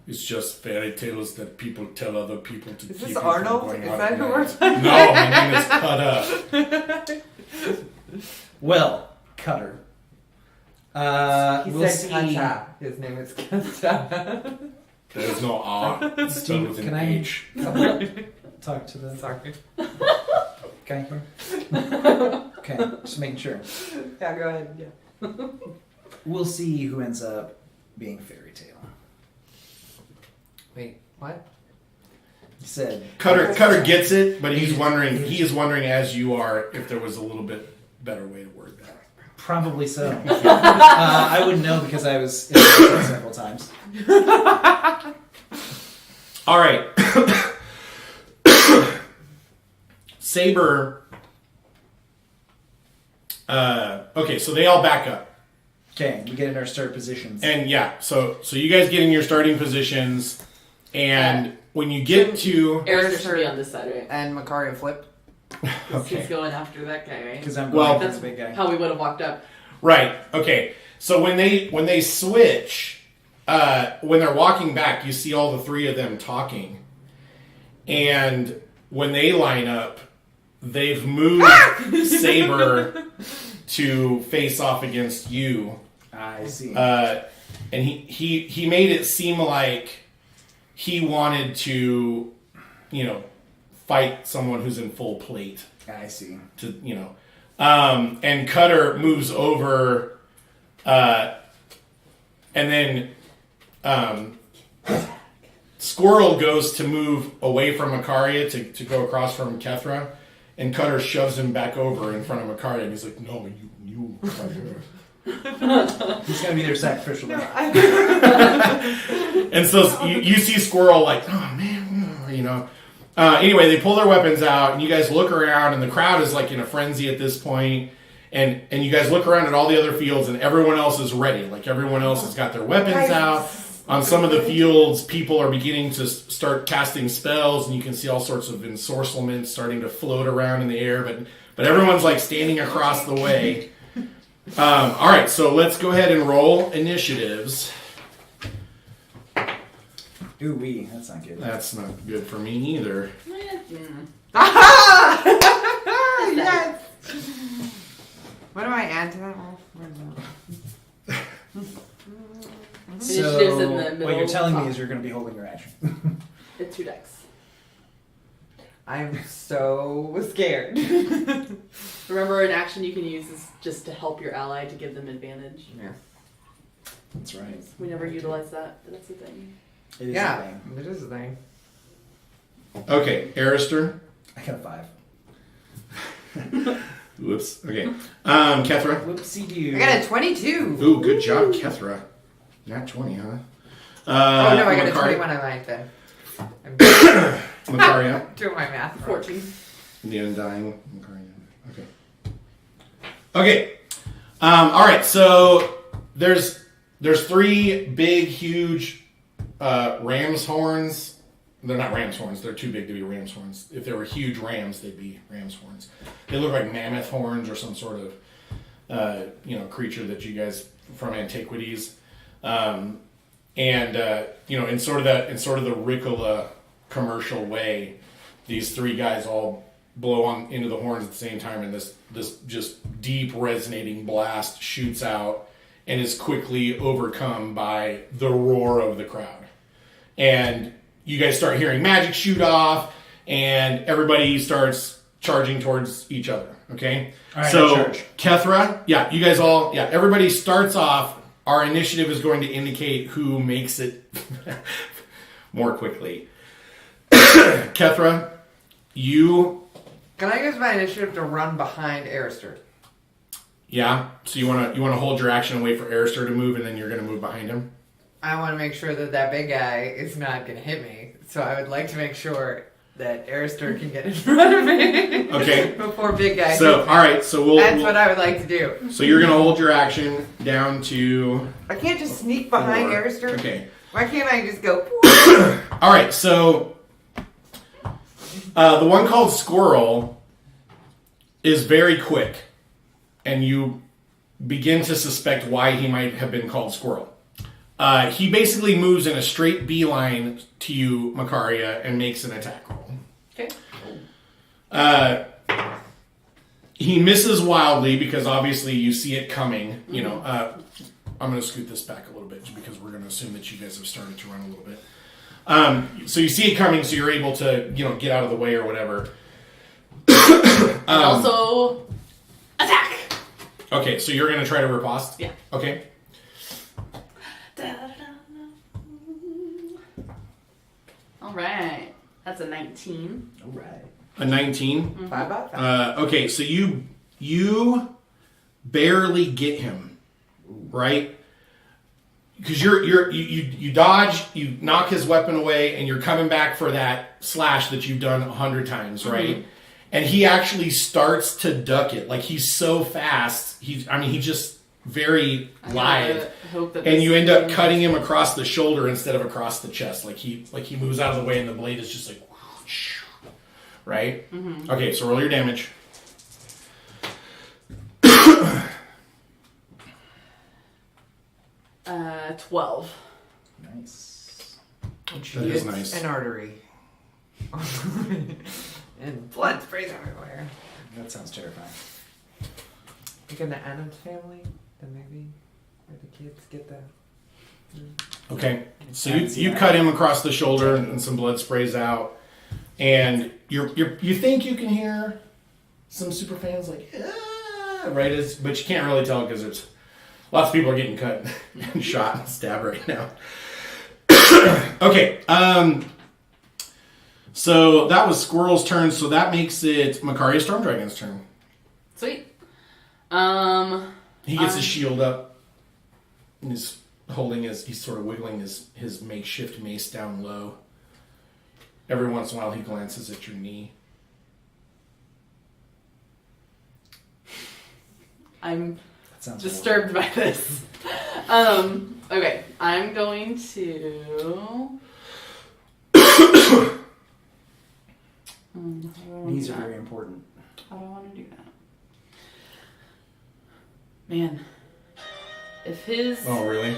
It's just fairy tales that people tell other people to Is keep this you Arnold? from going Is out that at who night. we're talking No, my name is Cutter. Well, Cutter. He We'll said see. Kata. His name is Kata. There's no R. It's spelled with Can an I- H. Talk to the Sorry. guy here. Okay, just making sure. Yeah, go ahead. Yeah. We'll see who ends up being Fairy Tale. Wait, what? He said. Cutter gets it, but he is wondering as you are if there was a little bit better way to word that. Probably so. I wouldn't know because I was in the several times. All right. Saber. Okay, so they all back up. Okay, we get in our start positions. And yeah, so you guys get in your starting positions, and when you get to Eric's should be on this side, right? And Macaria flipped. Okay. He's going after that guy, right? Because I'm Well, going That's for the big guy. how we would have walked up. right, okay, so when they switch, when they're walking back, you see all the 3 of them talking, And when they line up, they've moved Saber to face off against you. I see. And he made it seem like he wanted to, fight someone who's in full plate. I see. And Cutter moves over, and then Squirrel goes to move away from Makaria to go across from Kethra, and Cutter shoves him back over in front of Makaria, and he's like, "No, you." He's gonna be their sacrificial lamb. And so you see Squirrel like, "Oh man," Anyway, they pull their weapons out, and you guys look around, and the crowd is like in a frenzy at this point. And you guys look around at all the other fields, and everyone else is ready. Like everyone else has got their weapons out. On some of the fields, people are beginning to start casting spells, and you can see all sorts of ensorcelments starting to float around in the air. But everyone's like standing across the way. All right, so let's go ahead and roll initiatives. Ooh, that's not good. That's not good for me either. Yes. What do I add to that roll? Initiatives in the middle. What you're telling me is you're going to be holding your action. It's 2 decks. I'm so scared. Remember, an action you can use is just to help your ally to give them advantage. Yeah. That's right. We never utilize that, but that's the thing. It is a Yeah, thing. it is a thing. Okay, Arister. I got a 5. Whoops. Okay. Kethra. Whoopsie doo. I got a 22. Ooh, good job, Kethra. Not 20, huh? Oh no, I got a Makaria. 21 on mine then. I'm Makaria. doing my math. 14. The Undying. Makaria. Okay. All right. So there's 3 big, huge ram's horns. They're not ram's horns. They're too big to be ram's horns. If they were huge rams, they'd be ram's horns. They look like mammoth horns or some sort of creature that you guys from antiquities. In sort of the Ricola commercial way, these 3 guys all blow on into the horns at the same time, and this just deep resonating blast shoots out and is quickly overcome by the roar of the crowd. And you guys start hearing magic shoot off, and everybody starts charging towards each other. Okay, all right, so charge. Kethra, you guys everybody starts off. Our initiative is going to indicate who makes it more quickly. Kethra, you. Can I use my initiative to run behind Arister? Yeah. So you want to hold your action and wait for Arister to move, and then you're going to move behind him. I want to make sure that big guy is not going to hit me. So I would like to make sure that Arister can get in front of me. Okay. Before big guy. So hits me. all right. So That's what I would like to do. So you're going to hold your action down to. I can't just sneak behind 4. Arister. Okay. Why can't I just go? All right. So the one called Squirrel is very quick, and you begin to suspect why he might have been called Squirrel. He basically moves in a straight beeline to you, Makaria, and makes an attack roll. Okay. He misses wildly because obviously you see it coming. I'm going to scoot this back a little bit because we're going to assume that you guys have started to run a little bit. So you see it coming, so you're able to get out of the way or whatever. Also, attack! Okay, so you're going to try to riposte? Yeah. Okay. All right. That's a 19. All right. A 19? 5 out of 5. Okay, so you barely get him, right? Because you dodge, you knock his weapon away, and you're coming back for that slash that you've done 100 times, right? Mm-hmm. And he actually starts to duck it. Like, he's so fast. He's just very lithe. And you end up cutting him across the shoulder instead of across the chest. Like he moves out of the way, and the blade is just like, whoosh, right? Mm-hmm. Okay, so roll your damage. 12. Nice. That is nice. An artery. And blood sprays everywhere. That sounds terrifying. Like in the Addams Family, the movie, where the kids get the... Okay, so you cut him across the shoulder and some blood sprays out, and you think you can hear some super fans like right but you can't really tell because there's lots of people are getting cut and shot and stabbed right now. Okay, so that was Squirrel's turn, so that makes it Makaria Stormdragon's turn. Sweet. He gets his shield up and he's holding he's sort of wiggling his makeshift mace down low. Every once in a while he glances at your knee. I'm disturbed by this. Okay, I'm going to... Knees are very important. How do I want to do that? Man, if his Oh, really?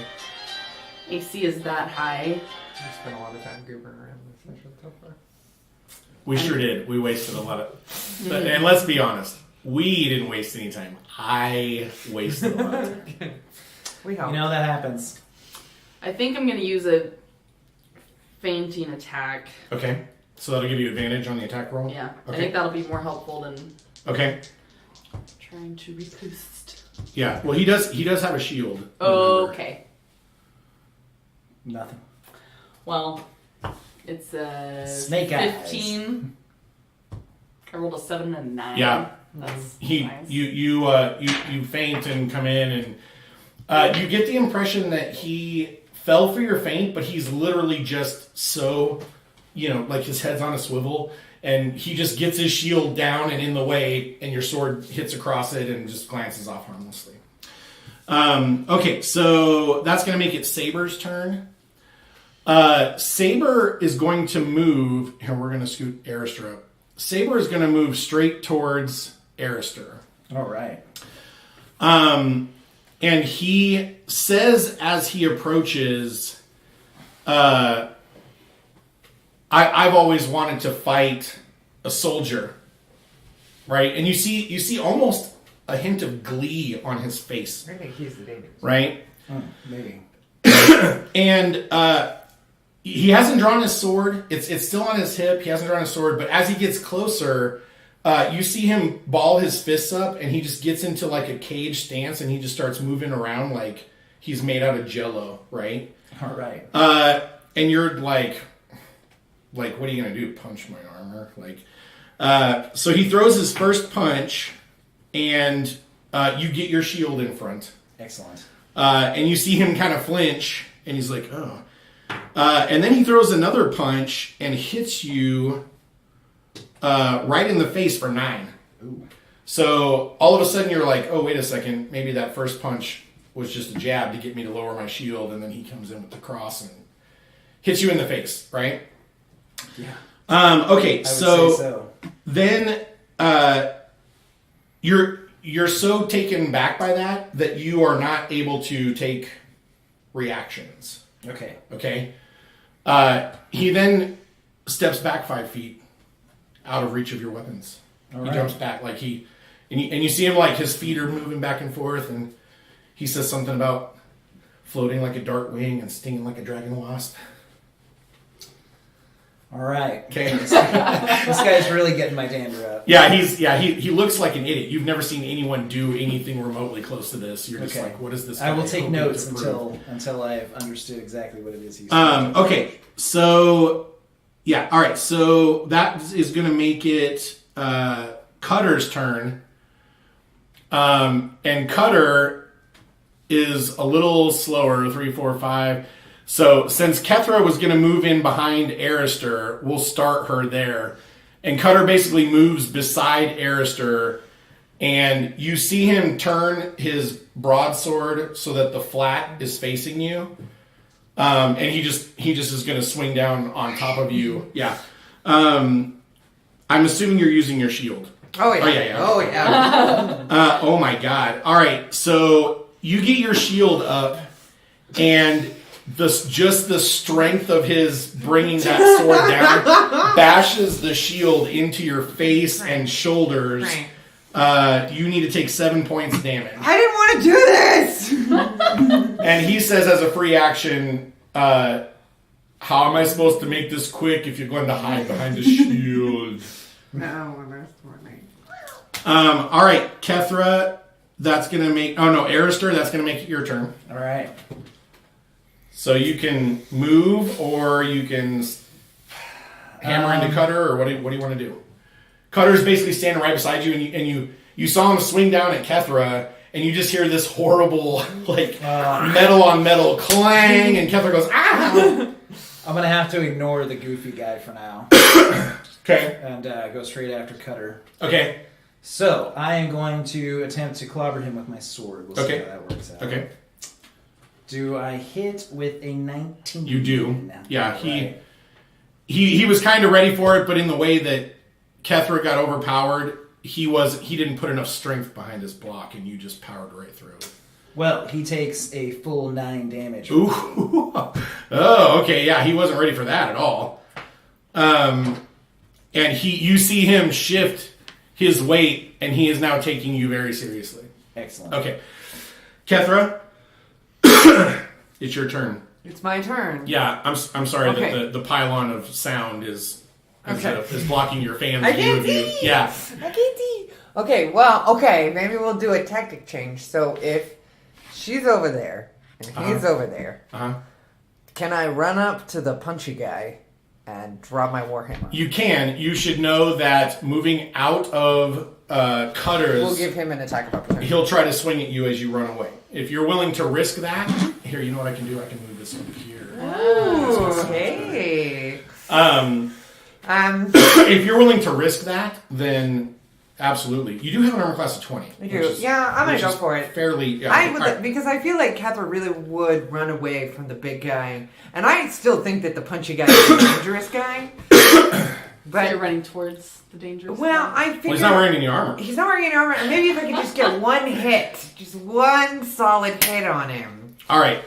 AC is that high, I spent a lot of time goobering around this session so far. We sure did. We wasted a lot of... And let's be honest. We didn't waste any time. I wasted a lot of time. We help. You know that happens. I think I'm going to use a fainting attack. Okay. So that'll give you advantage on the attack roll? Yeah, Okay. I think that'll be more helpful than Okay. trying to reboost. Yeah. Well, he does have a shield. remember. Okay. Nothing. Well, it's a Snake eyes. 15. I rolled a 7 and a 9. Yeah. That's He nice. you faint and come in and you get the impression that he fell for your feint, but he's literally just so, like his head's on a swivel, and he just gets his shield down and in the way, and your sword hits across it and just glances off harmlessly. Okay, so that's going to make it Saber's turn. Saber is going to move. Here, we're going to scoot Arister up. Saber is going to move straight towards Arister. All right. And he says as he approaches, I've always wanted to fight a soldier, right? And you see almost a hint of glee on his face, I think he's the dangerous. right? Maybe. And he hasn't drawn his sword. It's still on his hip. He hasn't drawn his sword, but as he gets closer, you see him ball his fists up, and he just gets into like a cage stance, and he just starts moving around like he's made out of Jello, right? All right. And you're like, what are you gonna do? Punch my armor? So he throws his first punch, and you get your shield in front. Excellent. And you see him kind of flinch, and he's like, oh. And then he throws another punch and hits you right in the face for 9. Ooh. So all of a sudden you're like, oh, wait a second. Maybe that first punch was just a jab to get me to lower my shield. And then he comes in with the cross and hits you in the face, right? Yeah. Okay, I would so, say so. then you're so taken back by that you are not able to take reactions. Okay. Okay. He then steps back 5 feet out of reach of your weapons. All He right. jumps back and you see him like his feet are moving back and forth, and he says something about floating like a dart wing and stinging like a dragon wasp. All right. Okay. This guy's really getting my dander up. Yeah, he looks like an idiot. You've never seen anyone do anything remotely close to this. You're just Okay. like, what is this? I will guy take hoping notes to prove? until I've understood exactly what it is he's Okay, so yeah, all right. So that is going to make it Cutter's turn, and Cutter is a little slower. 3, 4, 5. So since Kethra was going to move in behind Arister, we'll start her there. And Cutter basically moves beside Arister, and you see him turn his broadsword so that the flat is facing you. And he just is going to swing down on top of you. Yeah. I'm assuming you're using your shield. Oh yeah. Oh, yeah. Oh yeah. Oh my god. All right. So you get your shield up, and just the strength of his bringing that sword down bashes the shield into your face and shoulders. Right. You need to take 7 points of damage. I didn't want to do this! And he says as a free action, how am I supposed to make this quick if you're going to hide behind the shield? No, that's funny. All right, Kethra, that's going to make... Oh, no, Arister, that's going to make it your turn. All right. So you can move, or you can hammer into Cutter, or what do you want to do? Cutter's basically standing right beside you, and you saw him swing down at Kethra, and you just hear this horrible, like, metal on metal clang, and Kethra goes, ah! I'm going to have to ignore the goofy guy for now. Okay. And go straight after Cutter. Okay. So, I am going to attempt to clobber him with my sword. We'll see how that works out. Okay. Do I hit with a 19? You do. Yeah, Right. he was kind of ready for it, but in the way that Kethra got overpowered, he didn't put enough strength behind his block, and you just powered right through it. Well, he takes a full 9 damage. Ooh. Oh, okay. Yeah, he wasn't ready for that at all. And you see him shift his weight, and he is now taking you very seriously. Excellent. Okay. Kethra, it's your turn. It's my turn. Yeah, I'm sorry Okay. that the pylon of sound is Okay. blocking your fans' I view can't of you. see! Yeah. I can't see. Okay, maybe we'll do a tactic change. So if she's over there and he's over there, can I run up to the punchy guy and drop my warhammer? You can. You should know that moving out of Cutter's, We'll give him an attack of opportunity. he'll try to swing at you as you run away. If you're willing to risk that, here, you know what I can do? I can move this over here. Ooh, okay. If you're willing to risk that, then absolutely. You do have an armor class of 20. I do. Yeah, I'm gonna go for it. Fairly. Yeah, I would, alright. because I feel like Kethra really would run away from the big guy, and I still think that the punchy guy is the dangerous guy. So you're running towards the dangerous. Well, guy? I figure Well, he's not wearing any armor. He's not wearing any armor. And maybe if I could just get one hit, just one solid hit on him. All right.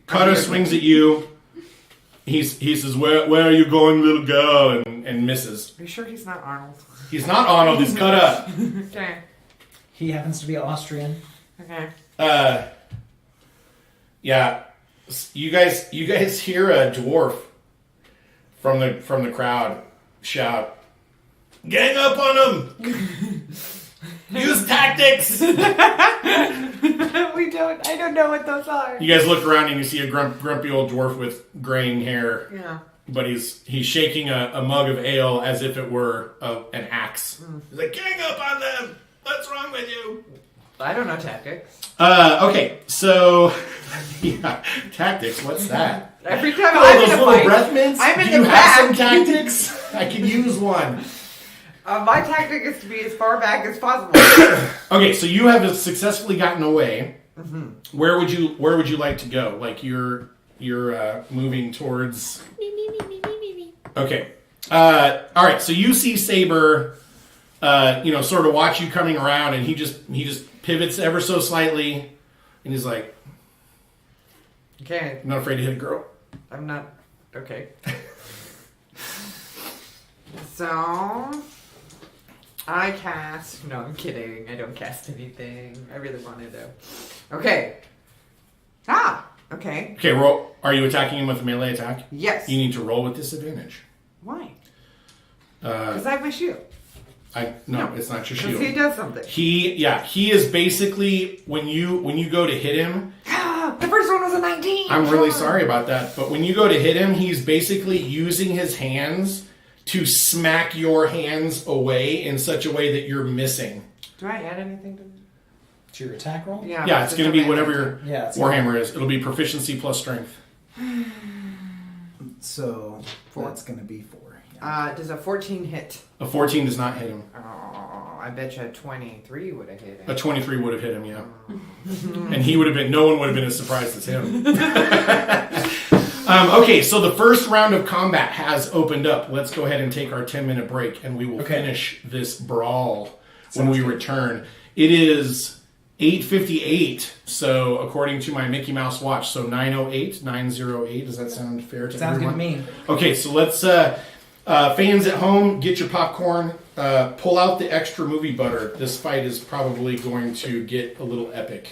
Cutter swings at you. He says, "Where are you going, little girl?" and misses. Are you sure he's not Arnold? He's not Arnold. He's Cutter. Okay. He happens to be Austrian. Okay. Yeah. You guys hear a dwarf from the crowd shout, "Gang up on him! Use tactics!" I don't know what those are. You guys look around and you see a grumpy old dwarf with graying hair. Yeah. But he's shaking a mug of ale as if it were an axe. He's like, "Gang up on them! What's wrong with you?" I don't know tactics. Okay, so yeah, tactics. What's that? Every time Oh, I'm those in a little fight, breath mints. I'm in Do you the have some back. tactics? I could use one. My tactic is to be as far back as possible. Okay, so you have successfully gotten away. Mm-hmm. Where would you like to go? Like you're moving towards. Okay. All right. So you see Saber, sort of watch you coming around, and he just pivots ever so slightly, and he's like, Okay. "I'm not afraid to hit a girl." I'm not. Okay. So. I cast. No, I'm kidding. I don't cast anything. I really wanted to. Okay. Okay. Okay. Roll. Are you attacking him with a melee attack? Yes. You need to roll with disadvantage. Why? Because I have my shield. No, it's not your shield. Because he does something. He is basically when you go to hit him. The first one was a 19. I'm really sorry about that, but when you go to hit him, he's basically using his hands to smack your hands away in such a way that you're missing. Do I add anything to your attack roll? Yeah, it's going to be whatever your it's Warhammer is. It'll be proficiency plus strength. So 4. that's going to be 4. Yeah. Does a 14 hit? A 14 does not hit him. Oh, I bet you a 23 would have hit him. A 23 would have hit him, yeah. And he would have been, no one would have been as surprised as him. Okay, so the first round of combat has opened up. Let's go ahead and take our 10-minute break, and we will finish this brawl when we return. It is 8:58. So according to my Mickey Mouse watch, so 9:08. Does that sound fair to Sounds everyone? good to me. Okay, so let's fans at home, get your popcorn, pull out the extra movie butter. This fight is probably going to get a little epic.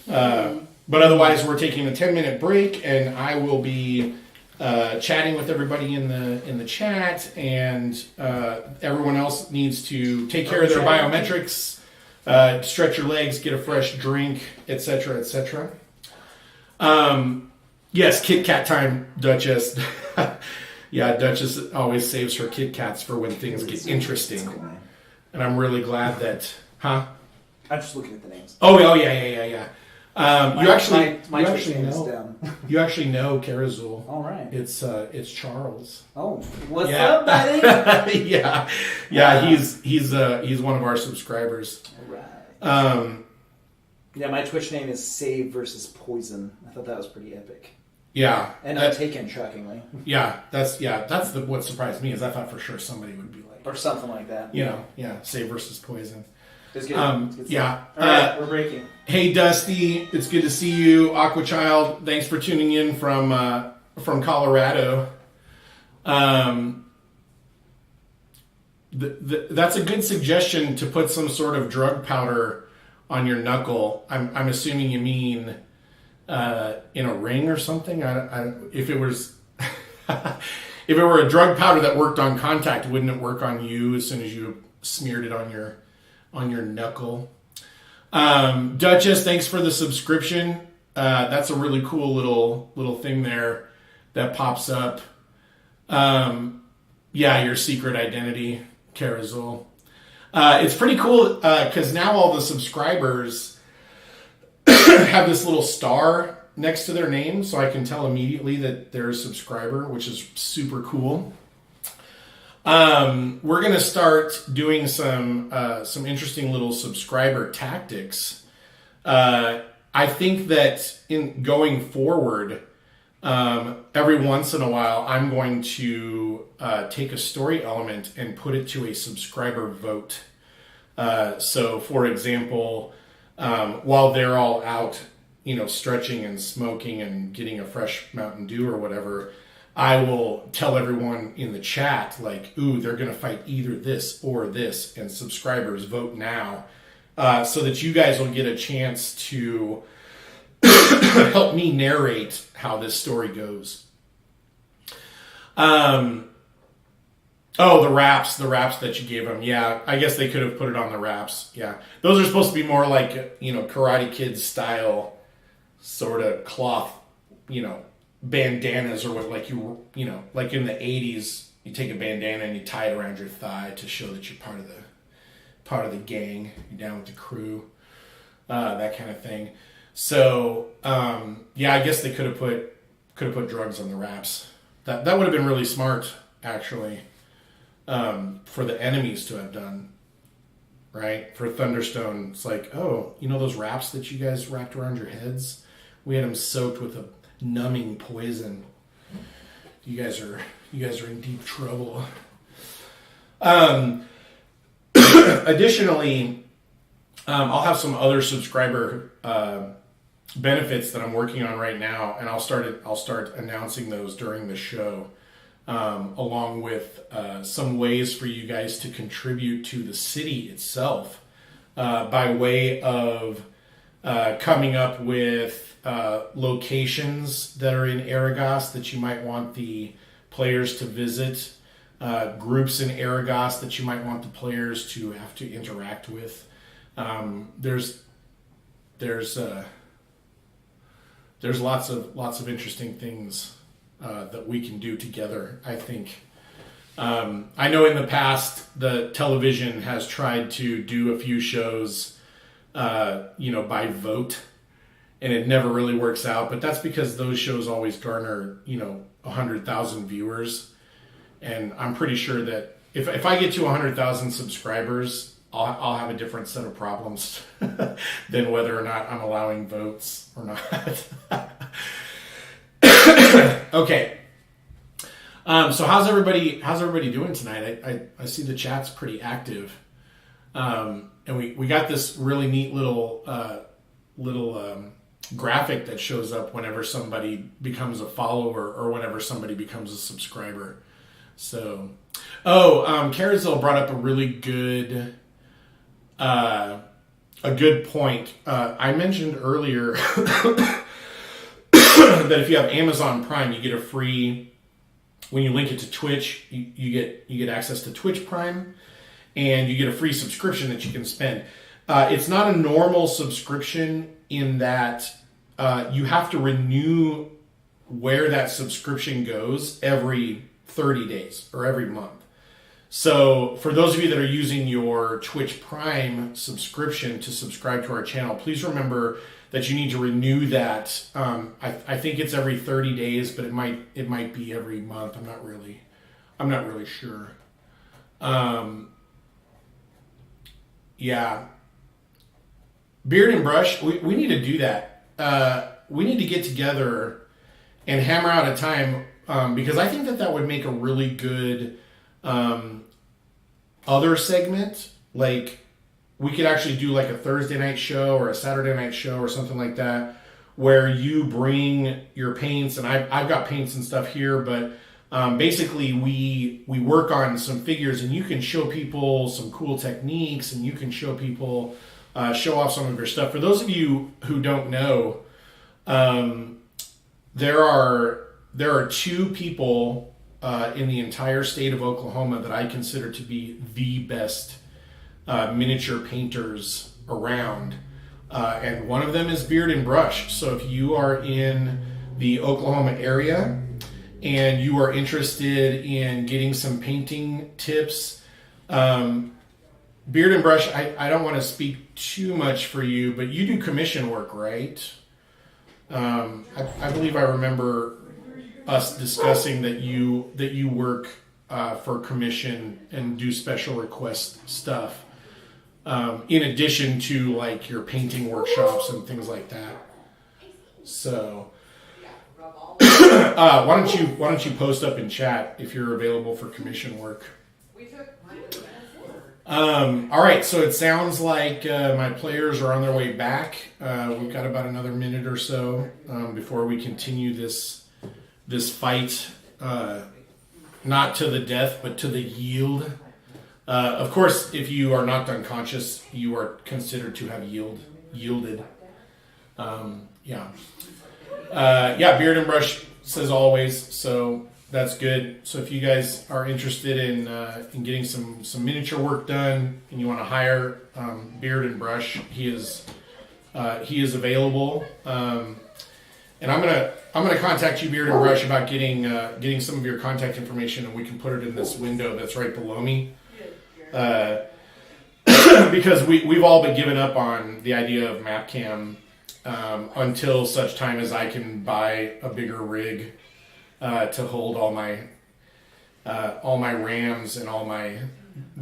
But otherwise, we're taking a 10-minute break, and I will be chatting with everybody in the chat, and everyone else needs to take care of their biometrics, stretch your legs, get a fresh drink, etc., etc. Yes, Kit Kat time, Duchess. Yeah, Duchess always saves her Kit Kats for when things get interesting, and I'm really glad that. Huh? I'm just looking at the names. Oh yeah. You actually know. Down. You actually know Karazul. All right. It's Charles. Oh, what's up, buddy? yeah. He's one of our subscribers. All right. Yeah, my Twitch name is Save versus Poison. I thought that was pretty epic. Yeah, And Taken, shockingly. Yeah, that's what surprised me is I thought for sure somebody would be like, Or something like that. Save versus Poison. It's good. It's good yeah. stuff. All right, we're breaking. Hey Dusty, it's good to see you. Aqua Child, thanks for tuning in from Colorado. That's a good suggestion to put some sort of drug powder on your knuckle. I'm assuming you mean in a ring or something. If it was if it were a drug powder that worked on contact, wouldn't it work on you as soon as you smeared it on your knuckle? Duchess, thanks for the subscription. That's a really cool little thing there that pops up. Your secret identity, Karazul. It's pretty cool because now all the subscribers have this little star next to their name, so I can tell immediately that they're a subscriber, which is super cool. We're going to start doing some interesting little subscriber tactics. I think that in going forward, every once in a while, I'm going to take a story element and put it to a subscriber vote. So, for example, while they're all out, stretching and smoking and getting a fresh Mountain Dew or whatever, I will tell everyone in the chat, like, ooh, they're going to fight either this or this, and subscribers vote now, so that you guys will get a chance to help me narrate how this story goes. Oh, the wraps that you gave them. Yeah, I guess they could have put it on the wraps. Yeah, those are supposed to be more like, Karate Kid style sort of cloth, bandanas, or what, like like in the 80s, you take a bandana and you tie it around your thigh to show that you're part of the gang, you're down with the crew, that kind of thing. So, I guess they could have put drugs on the wraps. That would have been really smart, actually, for the enemies to have done. Right? For Thunderstone, it's like, oh, those wraps that you guys wrapped around your heads? We had them soaked with a numbing poison. You guys are in deep trouble. Additionally, I'll have some other subscriber benefits that I'm working on right now, and I'll start announcing those during the show, along with some ways for you guys to contribute to the city itself, by way of coming up with locations that are in Arragas that you might want the players to visit, groups in Arragas that you might want the players to have to interact with. There's lots of interesting things that we can do together, I think. I know in the past the television has tried to do a few shows by vote, and it never really works out, but that's because those shows always garner 100,000 viewers, and I'm pretty sure that if I get to 100,000 subscribers, I'll have a different set of problems than whether or not I'm allowing votes or not. Okay. So how's everybody doing tonight? I see the chat's pretty active. we got this really neat little graphic that shows up whenever somebody becomes a follower or whenever somebody becomes a subscriber. So, Carousel brought up a really good point. I mentioned earlier that if you have Amazon Prime, you get a free. When you link it to Twitch, you get access to Twitch Prime, and you get a free subscription that you can spend. It's not a normal subscription in that you have to renew where that subscription goes every 30 days or every month. So for those of you that are using your Twitch Prime subscription to subscribe to our channel, please remember that you need to renew that. I think it's every 30 days, but it might be every month. I'm not really sure. Yeah. Beard and brush, we need to do that. We need to get together and hammer out a time, because I think that would make a really good other segment. Like, we could actually do like a Thursday night show or a Saturday night show or something like that, where you bring your paints, and I've got paints and stuff here, but basically we work on some figures, and you can show people some cool techniques, and you can show people show off some of your stuff. For those of you who don't know, there are 2 people in the entire state of Oklahoma that I consider to be the best miniature painters around, and one of them is Beard and Brush. So if you are in the Oklahoma area and you are interested in getting some painting tips, Beard and Brush, I don't want to speak too much for you, but you do commission work, right? I believe I remember us discussing that you work for commission and do special request stuff, in addition to like your painting workshops and things like that. So why don't you post up in chat if you're available for commission work? All right, so it sounds like my players are on their way back. We've got about another minute or so before we continue this fight, not to the death, but to the yield. Of course, if you are knocked unconscious, you are considered to have yielded. Beard and Brush says always, so that's good. So if you guys are interested in getting some miniature work done and you want to hire Beard and Brush, he is available. And I'm gonna contact you, Beard and Brush, about getting some of your contact information, and we can put it in this window that's right below me. Because we've all been giving up on the idea of map cam until such time as I can buy a bigger rig to hold all my RAMs and all my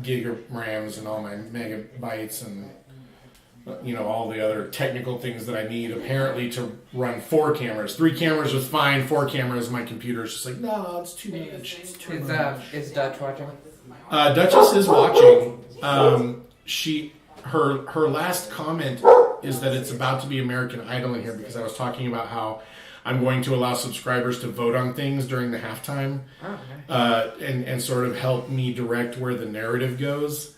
gig RAMs and all my megabytes and all the other technical things that I need apparently to run 4 cameras. 3 cameras was fine. 4 cameras, my computer's just like, no, it's too much. It's too much. Is Dutch watching? Duchess is watching. Her last comment is that it's about to be American Idol in here, because I was talking about how I'm going to allow subscribers to vote on things during the halftime, and sort of help me direct where the narrative goes.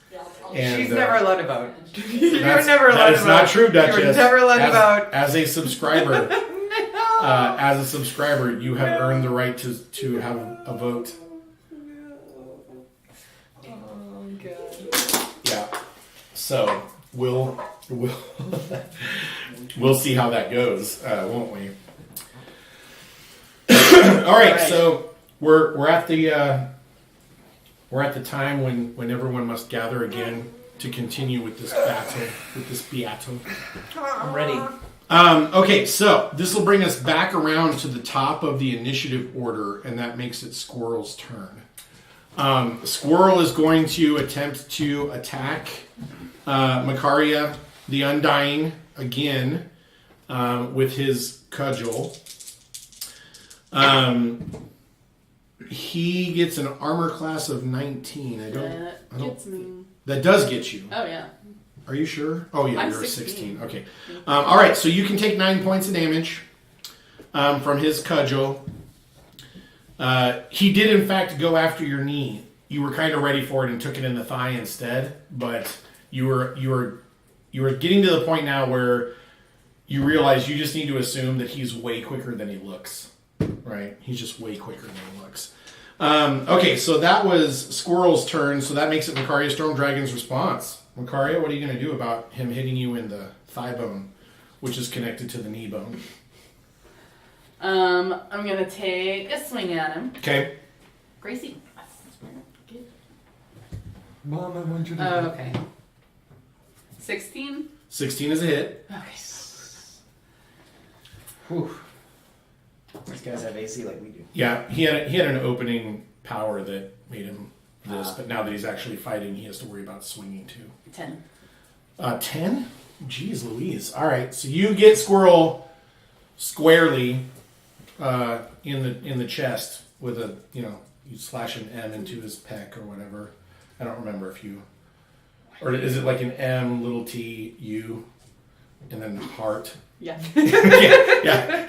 And, she's never allowed to vote. You're never allowed to vote. That is not true, Duchess. You're never allowed to vote. As a subscriber, you have earned the right to have a vote. Oh God. Yeah. So we'll see how that goes, won't we? All right. So we're at the time when everyone must gather again to continue with this battle. I'm ready. Okay, so this will bring us back around to the top of the initiative order, and that makes it Squirrel's turn. Squirrel is going to attempt to attack Macaria the Undying again with his cudgel. He gets an armor class of 19. That gets me. That does get you. Oh yeah. Are you sure? Oh yeah, I'm you're 16. 16. Okay. All right, so you can take 9 points of damage from his cudgel. He did in fact go after your knee. You were kind of ready for it and took it in the thigh instead, but you were getting to the point now where you realize you just need to assume that he's way quicker than he looks. Right? He's just way quicker than he looks. Okay, so that was Squirrel's turn, so that makes it Macaria Storm Dragon's response. Macaria, what are you going to do about him hitting you in the thigh bone, which is connected to the knee bone? I'm gonna take a swing at him. Okay. Gracie. Mom, I want you to. Oh, okay. 16. 16 is a hit. Okay. Whew. These guys have AC like we do. Yeah, he had an opening power that made him this, but now that he's actually fighting, he has to worry about swinging too. 10. 10? Jeez Louise. All right, so you get Squirrel squarely in the chest with a, you slash an M into his pec or whatever. I don't remember if you, or is it like an M, little t, U, and then heart? Yeah. yeah.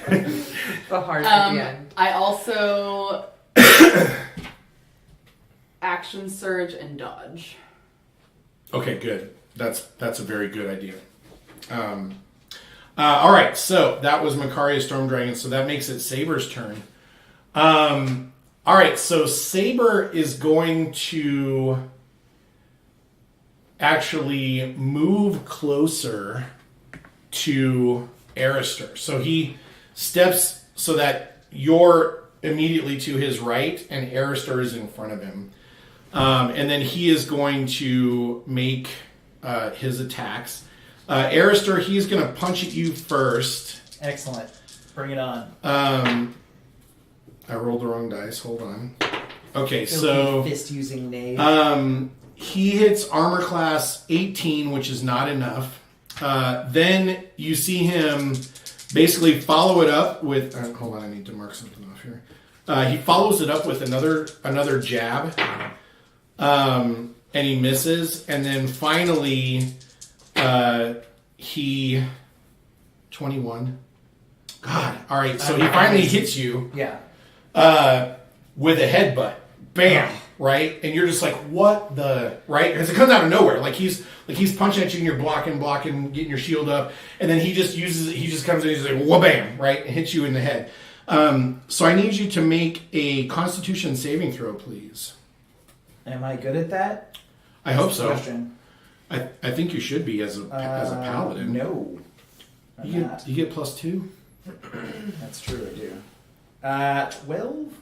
The heart at the end. I also action surge and dodge. Okay, good. That's a very good idea. All right, so that was Macaria Storm Dragon, so that makes it Saber's turn. All right, so Saber is going to actually move closer to Arister. So he steps so that you're immediately to his right and Arister is in front of him. And then he is going to make his attacks. Arister, he's going to punch at you first. Excellent. Bring it on. I rolled the wrong dice. Hold on. Okay, Filthy so fist-using knave. he hits armor class 18, which is not enough. Then you see him basically follow it up with. Hold on, I need to mark something off here. He follows it up with another jab, and he misses. And then finally, he 21. God, all right. So he finally hits you. Yeah. With a headbutt, bam, right, and you're just like, what the, right? Because it comes out of nowhere, like he's punching at you and you're blocking, getting your shield up, and then he just comes in, he's like, wha bam, right, and hits you in the head. So I need you to make a Constitution saving throw, please. Am I good at that? I hope so. Question. I think you should be as a paladin. No. You get +2. That's true, I do. 12?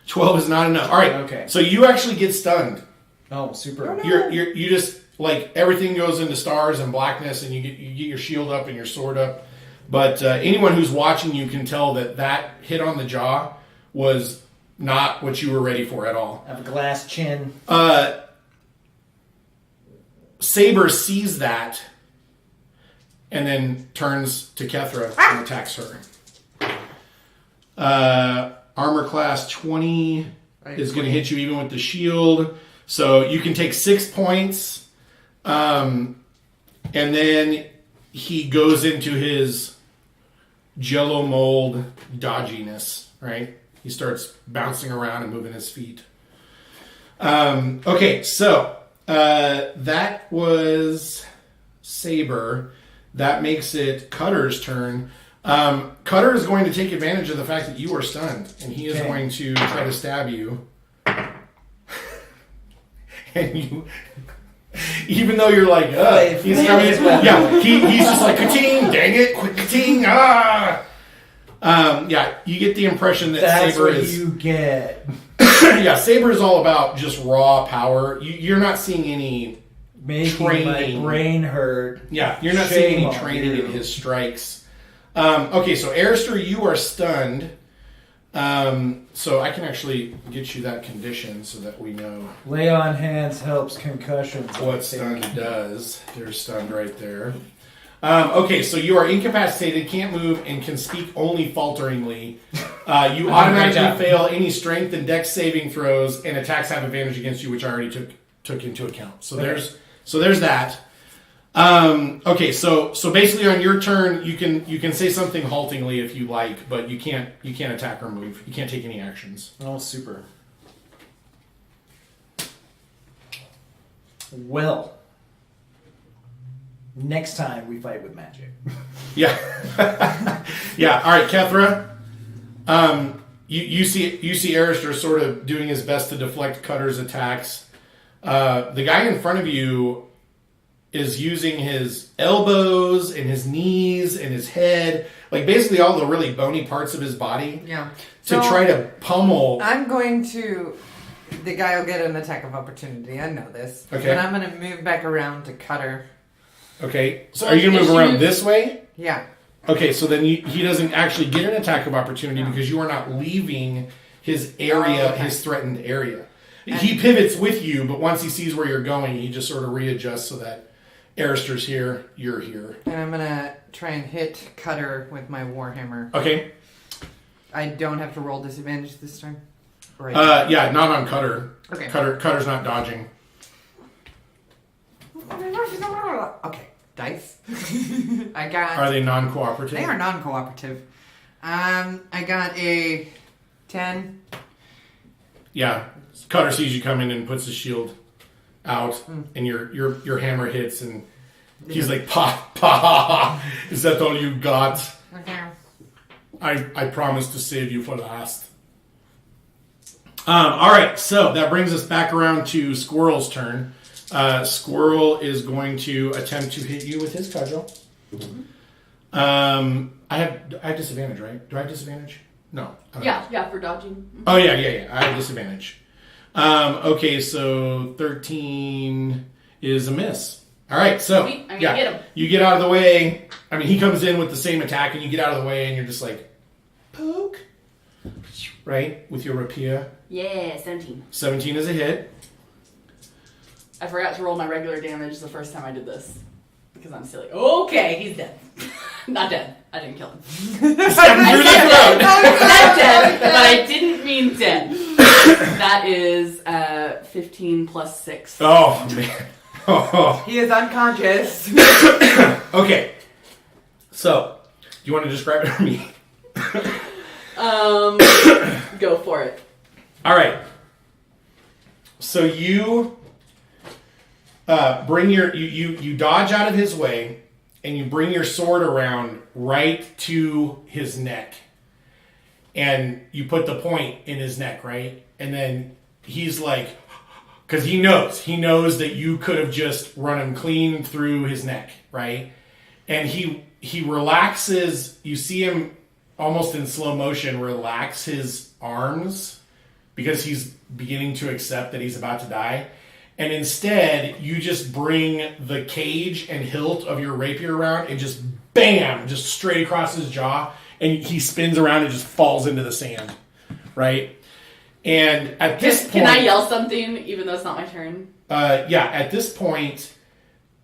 12 is not enough. All right. Okay. So you actually get stunned. Oh, super. You just, like, everything goes into stars and blackness, and you get your shield up and your sword up. But anyone who's watching you can tell that hit on the jaw was not what you were ready for at all. I have a glass chin. Saber sees that and then turns to Kethra and attacks her. Armor class 20 is going to hit you even with the shield. So you can take 6 points. And then he goes into his jello mold dodginess, right? He starts bouncing around and moving his feet. Okay, so that was Saber. That makes it Cutter's turn. Cutter is going to take advantage of the fact that you are stunned, and he is going to try to stab you. And you, even though you're like, he's coming. Yeah, he's just like, ka-ting, dang it, quick, ka-ting, ah. Yeah, you get the impression that That's Saber what is. you get. Yeah, Saber is all about just raw power. You're not seeing any Making training. my brain hurt. Yeah, you're not seeing any training in his strikes. Okay, so Arister, you are stunned. So I can actually get you that condition so that we know Lay on hands helps concussions. what stunned does. There's stunned right there. Okay, so you are incapacitated, can't move, and can speak only falteringly. You automatically fail any strength and dex saving throws, and attacks have advantage against you, which I already took into account. So there's that. Okay, so basically on your turn, you can say something haltingly if you like, but you can't attack or move. You can't take any actions. Oh, super. Well, next time we fight with magic. Yeah, yeah. All right, Kethra. You see Arister sort of doing his best to deflect Cutter's attacks. The guy in front of you is using his elbows and his knees and his head, like basically all the really bony parts of his body, to try to pummel. I'm going to. The guy will get an attack of opportunity. I know this. Okay. But I'm going to move back around to Cutter. Okay, so are you gonna move around this way? Yeah. Okay, so then he doesn't actually get an attack of opportunity because you are not leaving his area, his threatened area. He pivots with you, but once he sees where you're going, he just sort of readjusts so that Arister's here, you're here. And I'm going to try and hit Cutter with my Warhammer. Okay. I don't have to roll disadvantage this time? Right. Yeah, not on Cutter. Okay. Cutter's not dodging. Okay. Dice. I got... Are they non-cooperative? They are non-cooperative. I got a 10. Yeah. Cutter sees you coming and puts his shield out, and your hammer hits, and he's like, "Pa, pa, is that all you got? Okay. I promised to save you for last." All right, so that brings us back around to Squirrel's turn. Squirrel is going to attempt to hit you with his cudgel. I have disadvantage, right? Do I have disadvantage? No. I don't have. Yeah, for dodging. Oh yeah. I have disadvantage. Okay, so 13 is a miss. All right, so Sweet, I'm gonna get him. You get out of the way. I mean, he comes in with the same attack, and you get out of the way, and you're just like, poke, right, with your rapier. Yeah, 17. 17 is a hit. I forgot to roll my regular damage the first time I did this. Because I'm silly. Okay, he's dead. Not dead. I didn't kill him. I said dead, but I didn't mean dead. That is 15 plus 6. Oh man. Oh. He is unconscious. Okay. So, do you want to describe it for me? Go for it. All right. So you bring you dodge out of his way, and you bring your sword around right to his neck, and you put the point in his neck, right? And then he's like, because he knows that you could have just run him clean through his neck, right? And he relaxes. You see him almost in slow motion relax his arms because he's beginning to accept that he's about to die. And instead, you just bring the cage and hilt of your rapier around and just bam, just straight across his jaw. And he spins around and just falls into the sand, right? And at this point... Can I yell something even though it's not my turn? Yeah, at this point,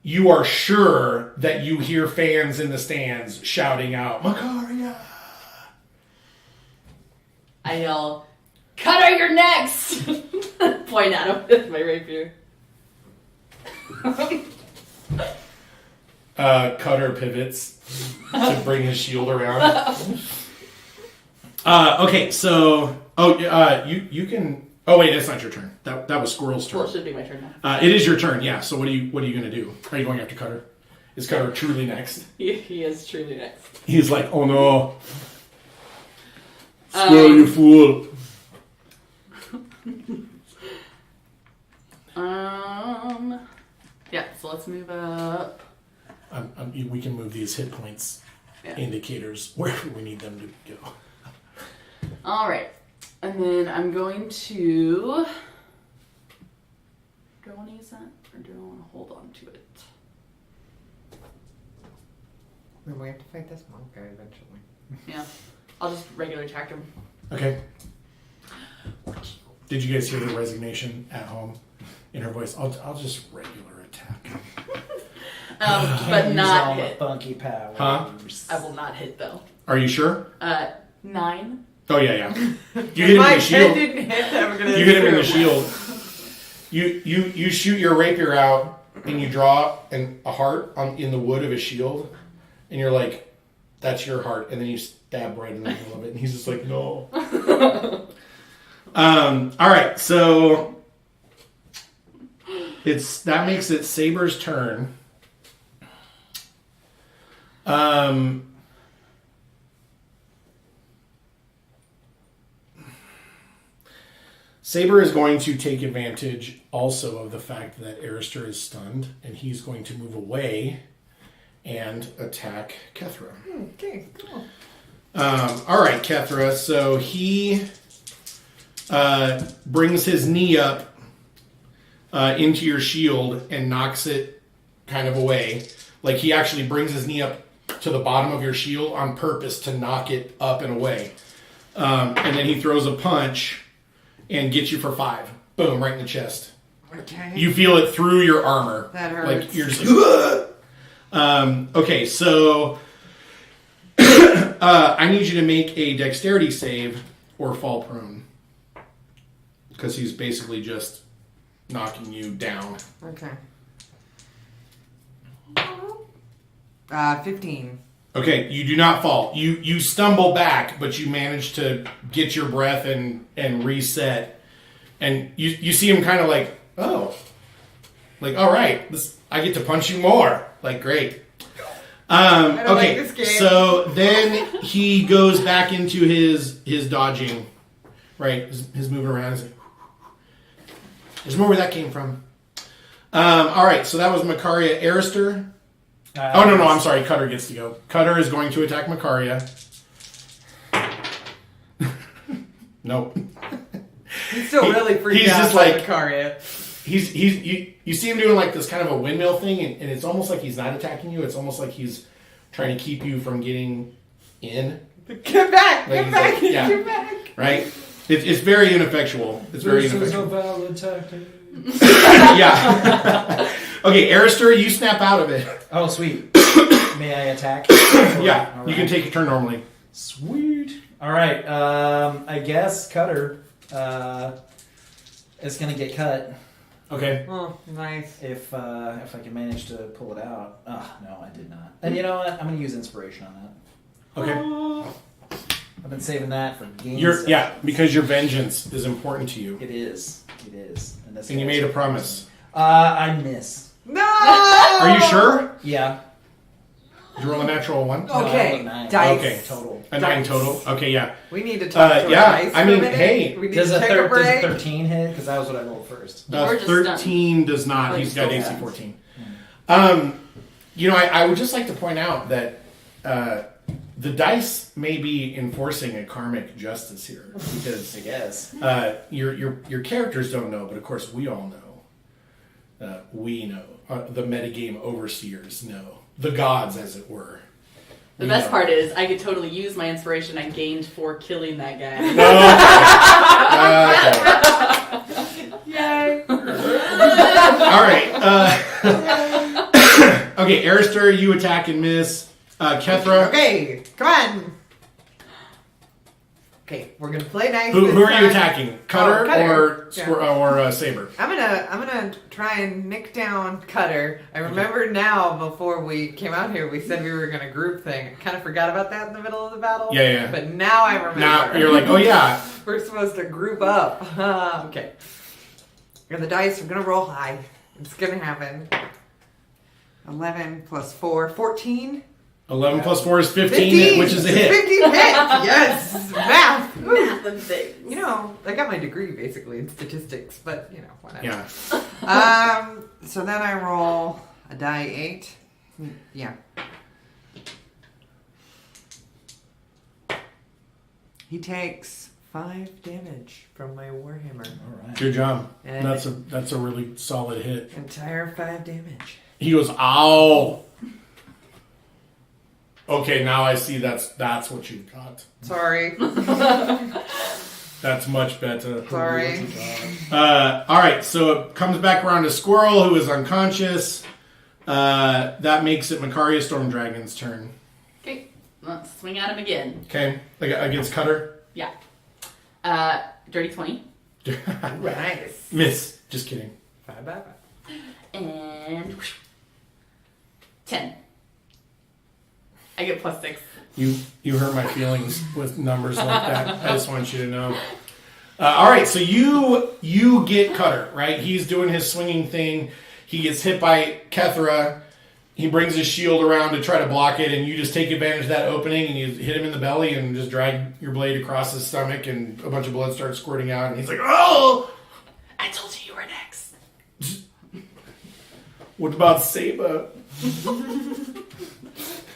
you are sure that you hear fans in the stands shouting out, Macaria! I yell, Cutter, you're next! Point at him with my rapier. Cutter pivots to bring his shield around. Okay, so you can. Oh wait, that's not your turn. That was Squirrel's turn. Well, it should be my turn now. It is your turn, yeah. So what are you gonna do? Are you going after Cutter? Is Cutter truly next? He is truly next. He's like, oh no, Squirrel, you fool. Yeah, so let's move up. We can move these hit points indicators wherever we need them to go. All right, and then I'm going to. Do I want to use that, or do I want to hold on to it? We have to fight this monk guy eventually. Yeah, I'll just regular attack him. Okay. Did you guys hear the resignation at home in her voice? I'll just regular attack. But not hit. Funky powers. Huh? I will not hit though. Are you sure? 9. Oh yeah. You hit him in the shield. Didn't hit, I'm gonna You hit him in the shield. You shoot your rapier out, and you draw a heart in the wood of his shield, and you're like, "That's your heart," and then you stab right in the middle of it, and he's just like, "No." All right, so that makes it Saber's turn. Saber is going to take advantage also of the fact that Arister is stunned, and he's going to move away and attack Kethra. Okay, cool. All right, Kethra. So he brings his knee up into your shield and knocks it kind of away. Like he actually brings his knee up to the bottom of your shield on purpose to knock it up and away. And then he throws a punch and gets you for 5. Boom, right in the chest. Okay. You feel it through your armor. That hurts. Like you're just like, okay, so I need you to make a dexterity save or fall prone. Because he's basically just knocking you down. Okay. 15. Okay, you do not fall. You stumble back, but you manage to get your breath and reset. And you see him kind of like, oh. Like, all right, I get to punch you more. Like, great. Okay, like this game. So then he goes back into his dodging, right? His moving around. He's like, there's more where that came from. All right, so that was Macaria. Arister. No, I'm sorry. Cutter gets to go. Cutter is going to attack Macaria. Nope. He's still really freaked he's out just by like- Macaria. You see him doing like this kind of a windmill thing, and it's almost like he's not attacking you. It's almost like he's trying to keep you from getting in. Get back! Like, Get back! like, yeah. Get back! Right? It's very ineffectual. It's very This is a ineffectual. valid tactic. Yeah. Okay, Arister, you snap out of it. Oh, sweet. May I attack? Yeah, All you can take your turn normally. Sweet. All right. I guess Cutter is gonna get cut Okay. Oh, nice. if I can manage to pull it out. Oh, no, I did not. And you know what? I'm gonna use inspiration on that. Okay. I've been saving that for games. Because your vengeance is important to you. It is. It is. And, this And you guy's- made a promise. I miss. No! Are you sure? Yeah. Did you roll a natural 1? Okay, No, 9. dice. Okay. Total. A 9 Dice. total? Okay, yeah. We need to talk to yeah, our dice I for mean, a minute. hey. We need Does to a, take a break. 13 hit? Because that was what I rolled first. Or just 13 does not. Oh, He's you got still AC have. 14. I would just like to point out that the dice may be enforcing a karmic justice here. Because I guess. your characters don't know, but of course we all know. We know. The metagame overseers know. The gods, as it were. The We best know. part is I could totally use my inspiration I gained for killing that guy. Okay. Yay! All right. Okay, Arister, you attack and miss. Kethra. Okay, come on. Okay, we're gonna play nice. Who this are you time. attacking? Cutter, Cutter. or Saber? I'm gonna try and nick down Cutter. I remember now. Before we came out here, we said we were gonna group thing. I kind of forgot about that in the middle of the battle. Yeah. But now I remember. Now you're like, oh yeah. We're supposed to group up. Okay. And the dice are gonna roll high. It's gonna happen. 11 plus 4, 14. 11 plus 4 is 15, which is a hit. 15 hit. Yes, math. Math and things. You know, I got my degree basically in statistics, but you know, whatever. Yeah. So then I roll a die 8. Yeah. He takes 5 damage from my warhammer. All right. Good job. And- That's a really solid hit. Entire 5 damage. He goes, ow. Okay, now I see that's what you've got. Sorry. That's much better. Sorry. All right, so it comes back around to Squirrel, who is unconscious. That makes it Macaria Storm Dragon's turn. Okay, let's swing at him again. Okay, against Cutter. Yeah. Dirty 20. Nice. Miss. Just kidding. 5 by 5. And And 10. I get +6. You hurt my feelings with numbers like that. I just want you to know. All right, so you get Cutter, right? He's doing his swinging thing. He gets hit by Kethra. He brings his shield around to try to block it, and you just take advantage of that opening, and you hit him in the belly and just drag your blade across his stomach, and a bunch of blood starts squirting out, and he's like, oh! I told you were next. What about Saba?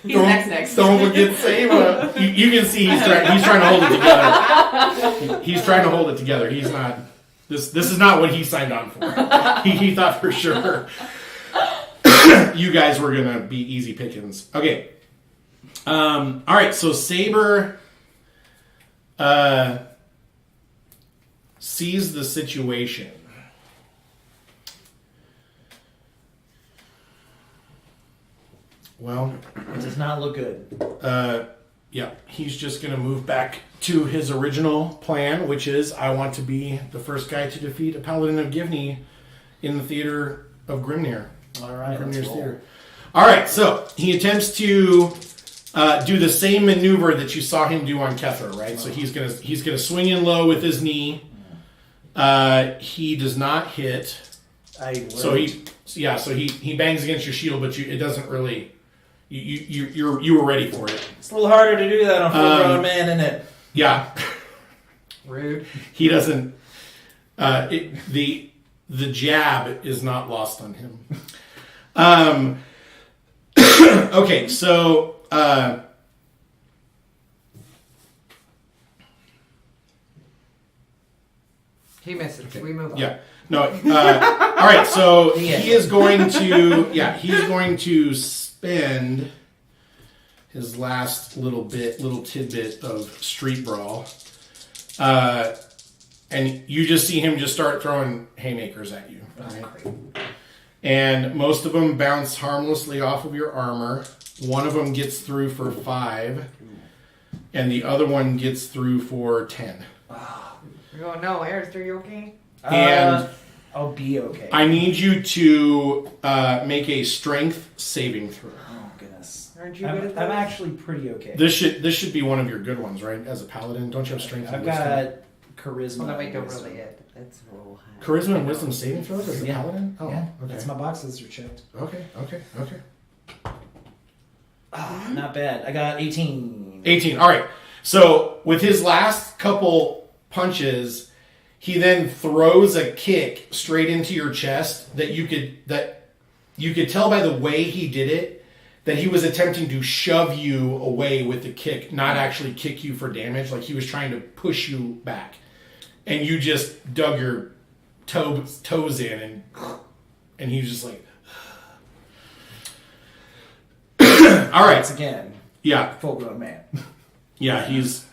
He's next. Don't forget Saba. You can see he's trying to hold it together. He's trying to hold it together. He's not. This is not what he signed on for. He thought for sure you guys were gonna be easy pickings. Okay. All right. So Saber sees the situation. Well, It does not look good. yeah, he's just going to move back to his original plan, which is I want to be the first guy to defeat a Paladin of Givney in the theater of Grimnir. All right, let's Grimnir's roll. theater. All right, so he attempts to do the same maneuver that you saw him do on Kethra, right? So he's gonna swing in low with his knee. He does not hit. So he bangs against your shield, but it doesn't really. You were ready for it. It's a little harder to do that on full-grown man, isn't it? Yeah. Rude. He doesn't. The jab is not lost on him. Okay, so He misses. We move on. yeah, no. All right, so he is going to. Yeah, he's going to spend his last little tidbit of street brawl. And you just see him just start throwing haymakers at you. Right? And most of them bounce harmlessly off of your armor. One of them gets through for 5, and the other one gets through for 10. You're going, no, Eris, are you okay? And I'll be okay. I need you to make a strength saving throw. Oh goodness. Aren't you good at I'm those? actually pretty okay. This should be one of your good ones, right? As a paladin, don't you have strength? I've and wisdom? got charisma. Well, no, wait, and don't wisdom. really it. That's roll high. Charisma and wisdom saving throws as a Yeah. paladin. Oh, Yeah, okay. that's my boxes are checked. Okay. Not bad. I got 18. 18. All right. So with his last couple punches, he then throws a kick straight into your chest that you could tell by the way he did it that he was attempting to shove you away with the kick, not actually kick you for damage. Like he was trying to push you back, and you just dug your toes in, and he was just like, all right. Once again, Yeah. full-grown man. Yeah, he's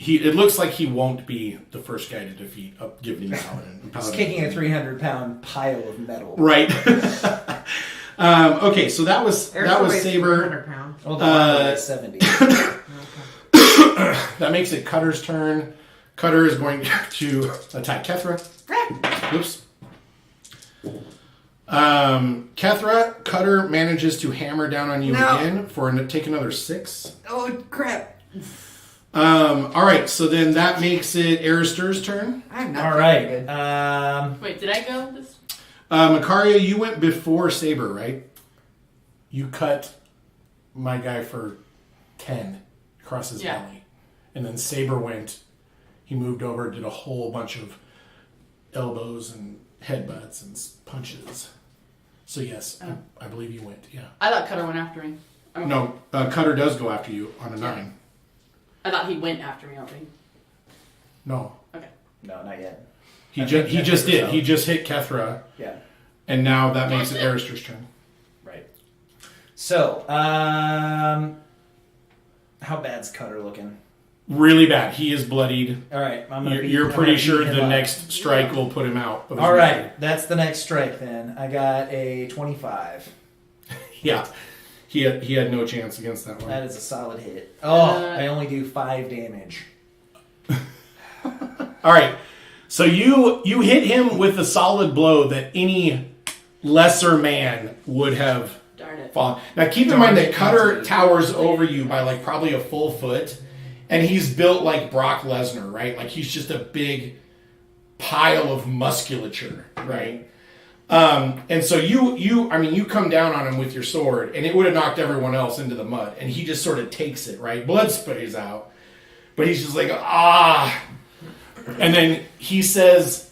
it looks like he won't be the first guy to defeat a Givney Paladin. He's kicking a 300-pound pile of metal. Right. Okay, so that was Eris weighs Saber. 400 pounds. Well, the armor is 70. That makes it Cutter's turn. Cutter is going to attack Kethra. Oops. Kethra, Cutter manages to hammer down on you again take another 6. Oh, crap. All right, so then that makes it Arister's turn. I'm not All feeling right. good. Wait, did I go this? Makaria, you went before Saber, right? You cut my guy for 10 across his belly. And then Saber he moved over, did a whole bunch of elbows and headbutts and punches. So yes, I believe you went, yeah. I thought Cutter went after me. Okay. No, Cutter does go after you on a 9. I thought he went after me already. No. Okay. No, not yet. He I just think did. so. He just hit Kethra, Yeah. and now that makes it Arister's turn. Right. So, how bad's Cutter looking? Really bad. He is bloodied. All right. I'm You're pretty sure the next strike will put him out. Of his All right. misery. That's the next strike then. I got a 25. Yeah. He had no chance against that one. That is a solid hit. I only do 5 damage. All right. So you hit him with a solid blow that any lesser man would have Darn it. fallen. Now keep in mind that Cutter towers over you by like probably a full foot, and he's built like Brock Lesnar, right? Like he's just a big pile of musculature, right? And so you come down on him with your sword, and it would have knocked everyone else into the mud, and he just sort of takes it, right? Blood sprays out, but he's just like, ah. And then he says,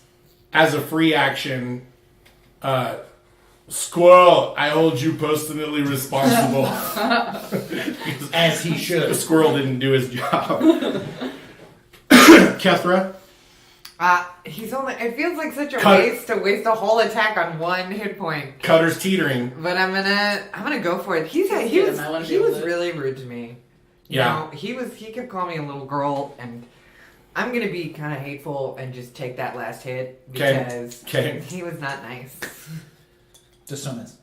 as a free action, Squirrel, I hold you personally responsible. As he should. The squirrel didn't do his job. Kethra? He's only. It feels like such a waste to waste a whole attack on one hit point. Cutter's teetering. But I'm gonna go for it. He was really rude to me. Yeah. You know, he kept calling me a little girl, and I'm gonna be kind of hateful and just take that last hit because he was not nice. Just don't miss.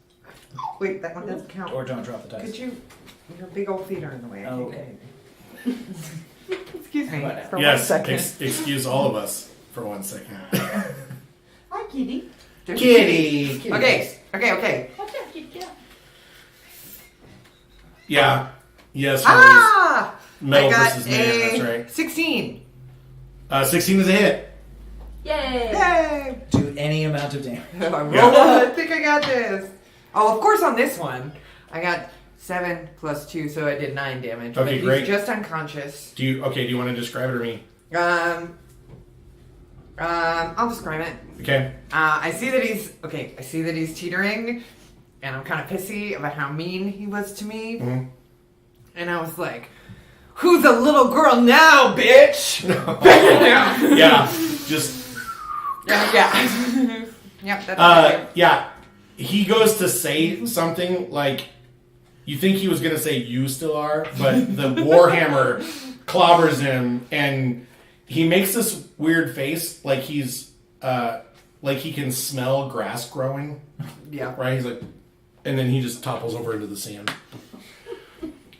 Wait, that one doesn't count. Or don't drop the dice. Could you? Your big old feet are in the way. Oh, okay. Excuse me for 1 Yes, second. excuse all of us for 1 second. Hi, kitty. Kitty. Okay. Watch out, kitty, get out. Yeah. Yes. Metal I got versus man. That's right. 16. 16 is a hit. Yay! Yay! Do any amount of damage. I think I got this. Oh, of course on this one. I got 7 plus 2, so I did 9 damage. Okay, but great. He's just unconscious. Do you want to describe it to me? I'll describe it. Okay. I see that he's teetering, and I'm kind of pissy about how mean he was to me. Mm-hmm. And I was like, "Who's a little girl now, bitch?" Yeah. Just. Yeah. Yep. That's yeah. He goes to say something like, you think he was going to say "you still are," but the warhammer clobbers him, and he makes this weird face, like he's like he can smell grass growing. Yeah. Right. He's like, and then he just topples over into the sand,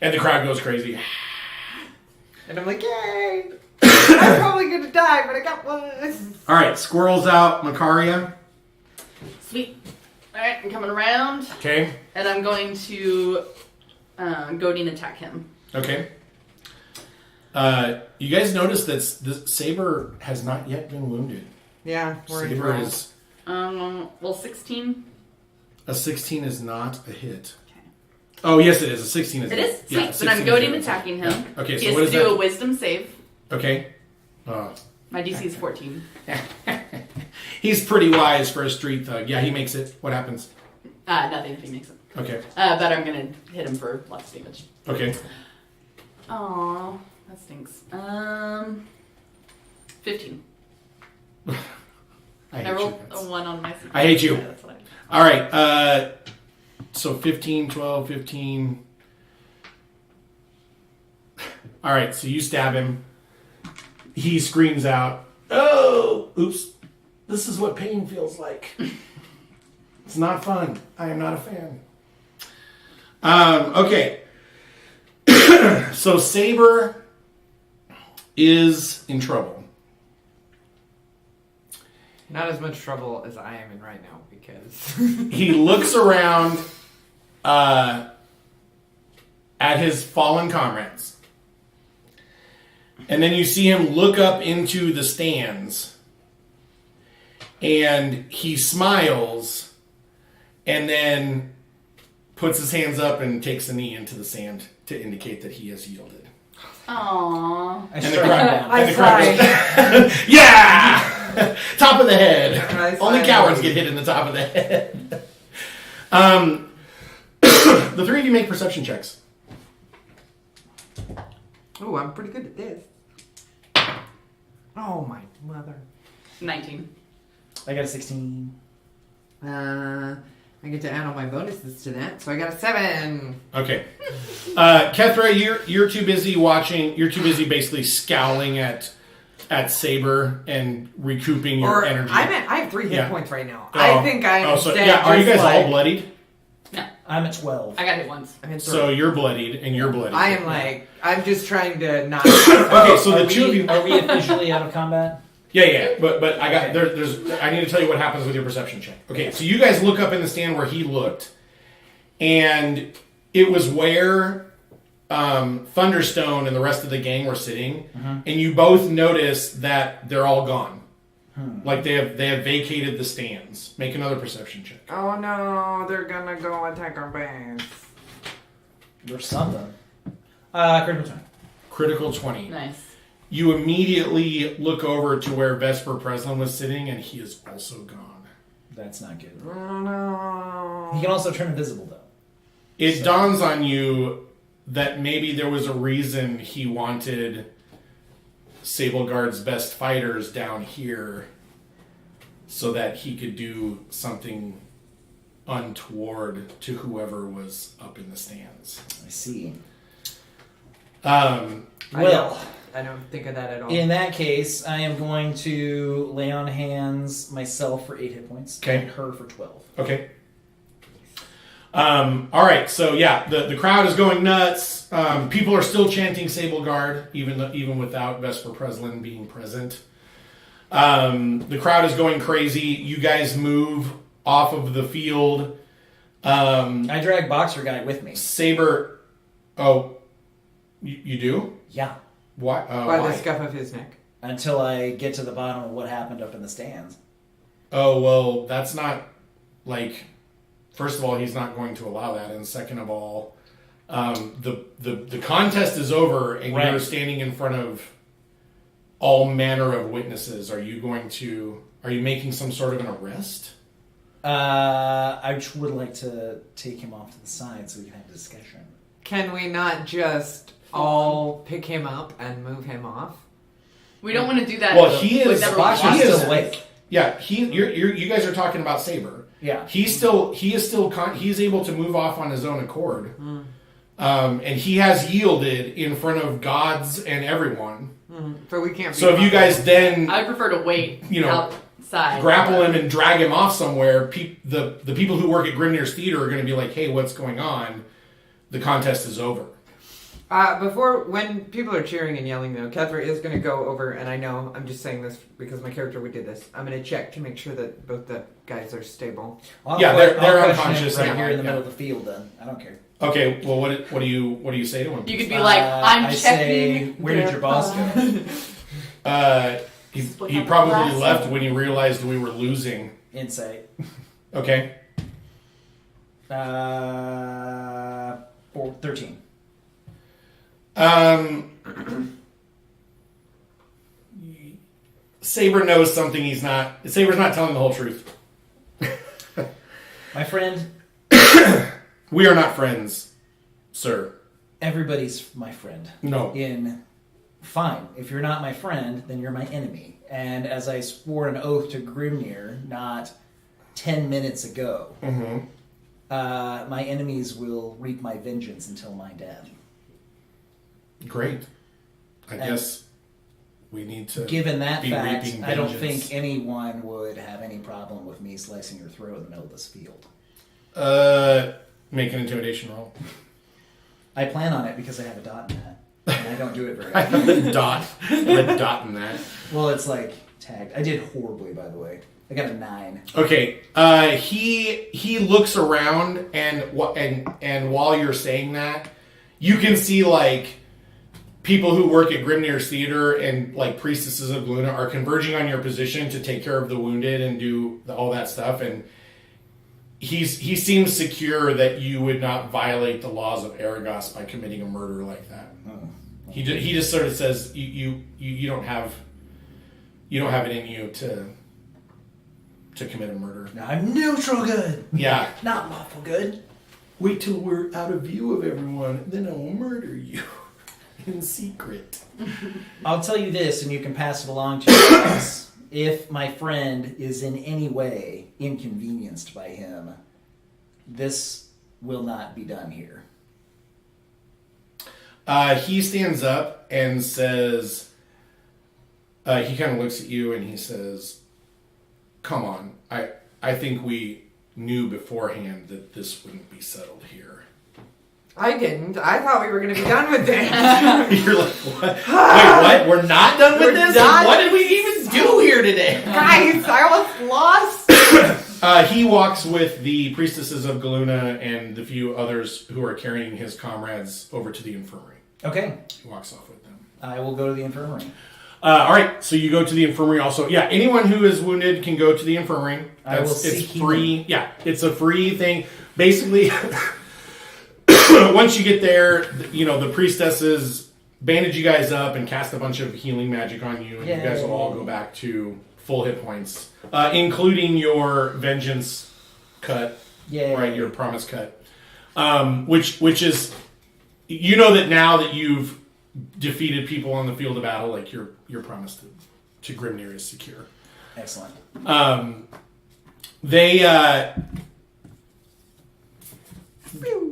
and the crowd goes crazy. And I'm like, "Yay! I'm probably gonna die, but I got one." All right, squirrel's out. Macaria. Sweet. Alright, I'm coming around. Okay. And I'm going to goading attack him. Okay. You guys notice that the Saber has not yet been wounded. Yeah, we're Saber is... Well, 16. A 16 is not a hit. Okay. Oh, yes it is. A 16 is a It hit. is? Sweet. Yeah, Then 16 I'm is goading a attacking hit. him. Okay, He so has what to is do that? a wisdom save. Okay. My DC is 14. He's pretty wise for a street thug. Yeah, he makes it. What happens? Nothing if he makes it. Okay. But I'm going to hit him for lots of damage. Okay. Aw, that stinks. 15. I I hate rolled you. a 1 on my secret. I hate you. Yeah, that's what All right. So 15, 12, 15. All right. So you stab him. He screams out, "Oh, oops. This is what pain feels like. It's not fun. I am not a fan." Okay. So Saber is in trouble. Not as much trouble as I am in right now because He looks around at his fallen comrades. And then you see him look up into the stands. And he smiles. And then puts his hands up and takes a knee into the sand to indicate that he has yielded. Aww. I And the strike crowd, down. I and the crowd goes, yeah! Top of the head. Nice. Only cowards get hit in the top of the head. The three of you make perception checks. Oh, I'm pretty good at this. Oh my mother. 19. I got a 16. I get to add all my bonuses to that, so I got a 7. Okay. Kethra, you're too busy watching. You're too busy basically scowling at Saber and recouping your energy. I have 3 hit Yeah. points right now. Oh. I think I'm so, dead. yeah, are you just guys all like- bloodied? No, I'm at 12. I got hit once. I'm in So 3. you're bloodied and you're bloodied. I am like, I'm just trying to not. Okay, so Are the two of you. Are we officially out of combat? Yeah. But I got there's. I need to tell you what happens with your perception check. Okay, so you guys look up in the stand where he looked, and it was where Thunderstone and the rest of the gang were sitting, and you both notice that they're all gone. Like they have vacated the stands. Make another perception check. Oh no, they're gonna go attack our base. Or something. Critical 20. Critical 20. Nice. You immediately look over to where Vesper Preslin was sitting, and he is also gone. That's not good. Oh no. He can also turn invisible, though. It dawns on you that maybe there was a reason he wanted Sableguard's best fighters down here so that he could do something untoward to whoever was up in the stands. I see. Well, I don't think of that at all. In that case, I am going to lay on hands myself for 8 hit points. Okay. And her for 12. okay. All right, so yeah, the crowd is going nuts. People are still chanting Sableguard, even without Vesper Preslin being present. The crowd is going crazy. You guys move off of the field. I drag Boxer Guy with me. Saber, you do? Yeah. Why? By the scuff of his neck. Until I get to the bottom of what happened up in the stands. Oh, well, that's not, like, first of all, he's not going to allow that, and second of all, the contest is over, and Right. you're standing in front of all manner of witnesses. Are you making some sort of an arrest? I would like to take him off to the side so we can have a discussion. Can we not just all pick him up and move him off? We don't want to do that. Well, he is- with everyone Boxer's he is- else. still awake. Yeah, you guys are talking about Saber. Yeah. He's able to move off on his own accord. And he has yielded in front of gods and everyone. But we can't. So if you guys then I would prefer to wait outside. grapple him and drag him off somewhere, the people who work at Grimnir's Theater are going to be like, hey, what's going on? The contest is over. When people are cheering and yelling, though, Kethra is going to go over, and I know I'm just saying this because my character would do this. I'm going to check to make sure that both the guys are stable. Well, Yeah, they're I'll question unconscious it right now, here in the yeah. middle of the field. Then I don't care. Okay, well, what do you say to him? You could be like, I'm I checking. say, where did your boss go? He probably left when he realized we were losing. Insight. Okay. 13. Saber knows something he's not. Saber's not telling the whole truth. My friend, We are not friends, sir. everybody's my friend. No. Fine. If you're not my friend, then you're my enemy. And as I swore an oath to Grimnir not 10 minutes ago, my enemies will reap my vengeance until my death. Great. I guess we need to. Given that be fact, reaping I don't vengeance. think anyone would have any problem with me slicing your throat in the middle of this field. Make an intimidation roll. I plan on it because I have a dot in that. And I don't do it very often. The dot in that. Well, it's like tagged. I did horribly, by the way. I got a 9. Okay. He looks around and while you're saying that, you can see like people who work at Grimnir's Theater and like priestesses of Luna are converging on your position to take care of the wounded and do all that stuff, and he seems secure that you would not violate the laws of Arragas by committing a murder like that. Oh. He just sort of says you don't have it in you to commit a murder. Now I'm neutral good. Yeah. Not lawful good. Wait till we're out of view of everyone, then I will murder you in secret. I'll tell you this, and you can pass it along to your guys. If my friend is in any way inconvenienced by him, this will not be done here. He stands up and says, he kind of looks at you and he says, come on, I think we knew beforehand that this wouldn't be settled here. I didn't. I thought we were going to be done with this. You're like, what? Wait, what? We're not done with We're this? not- What did we even do here today? Guys, I almost lost. He walks with the priestesses of Galuna and the few others who are carrying his comrades over to the infirmary. Okay. He walks off with them. I will go to the infirmary. All right, so you go to the infirmary also. Yeah, anyone who is wounded can go to the infirmary. I will It's seek free. healing. Yeah, it's a free thing. Basically, once you get there, the priestesses bandage you guys up and cast a bunch of healing magic on you, and you guys will all go back to full hit points, including your vengeance cut, right? Your promise cut, which is, that now that you've defeated people on the field of battle, like your promise to Grimnir is secure. Excellent.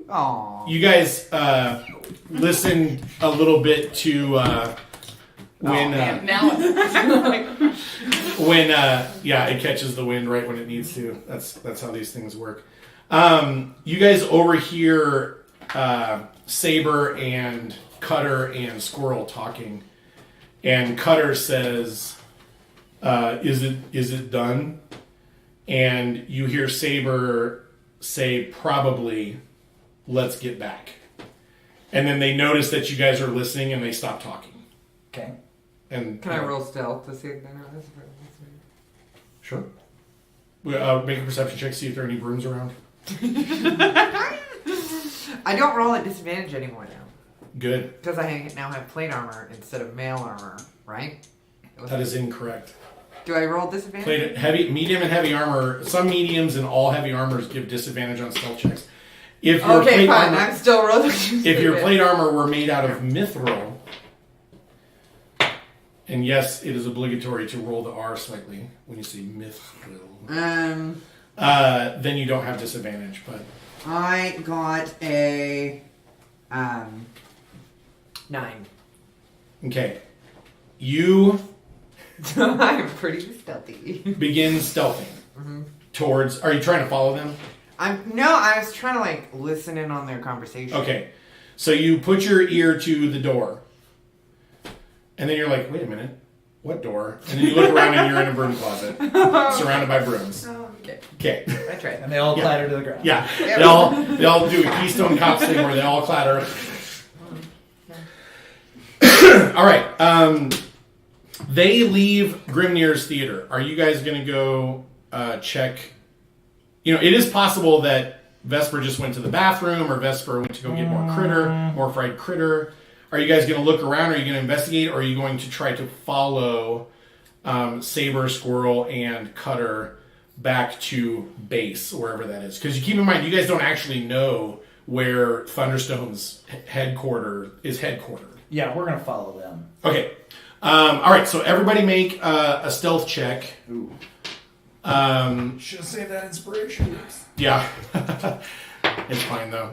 Aww. You guys listened a little bit to when it catches the wind right when it needs to. That's how these things work. You guys overhear Saber and Cutter and Squirrel talking, and Cutter says, "Is it done?" And you hear Saber say, "Probably. Let's get back." And then they notice that you guys are listening, and they stop talking. Okay. And Can I roll stealth to see if they know this? Sure. Make a perception check. See if there are any brooms around. I don't roll at disadvantage anymore now. Good. Because I now have plate armor instead of mail armor, right? That is incorrect. Do I roll disadvantage? Medium and heavy armor. Some mediums and all heavy armors give disadvantage on stealth checks. If your Okay, plate fine. armor, I'm still rolling. if your plate armor were made out of mithril, and yes, it is obligatory to roll the R slightly when you say mithril, then you don't have disadvantage. But I got a 9. okay, you I'm pretty stealthy. begin stealthing towards. Are you trying to follow them? I was trying to listen in on their conversation. Okay, so you put your ear to the door, and then you're like, "Wait a minute, what door?" And then you look around and you're in a broom closet, surrounded by brooms. Oh, okay. Okay, I tried. And they all clatter to the ground. yeah, Yep. they all do a Keystone Cops thing where they all clatter. All right, they leave Grimnir's theater. Are you guys going to go check? It is possible that Vesper just went to the bathroom, or Vesper went to go get more fried critter. Are you guys going to look around? Are you going to investigate? Or are you going to try to follow Saber, Squirrel, and Cutter back to base, wherever that is? Because you keep in mind, you guys don't actually know where Thunderstone's headquarters is headquartered. Yeah, we're going to follow them. Okay. All right, so everybody make a stealth check. Ooh. Should have saved that inspiration. Yeah, it's fine though.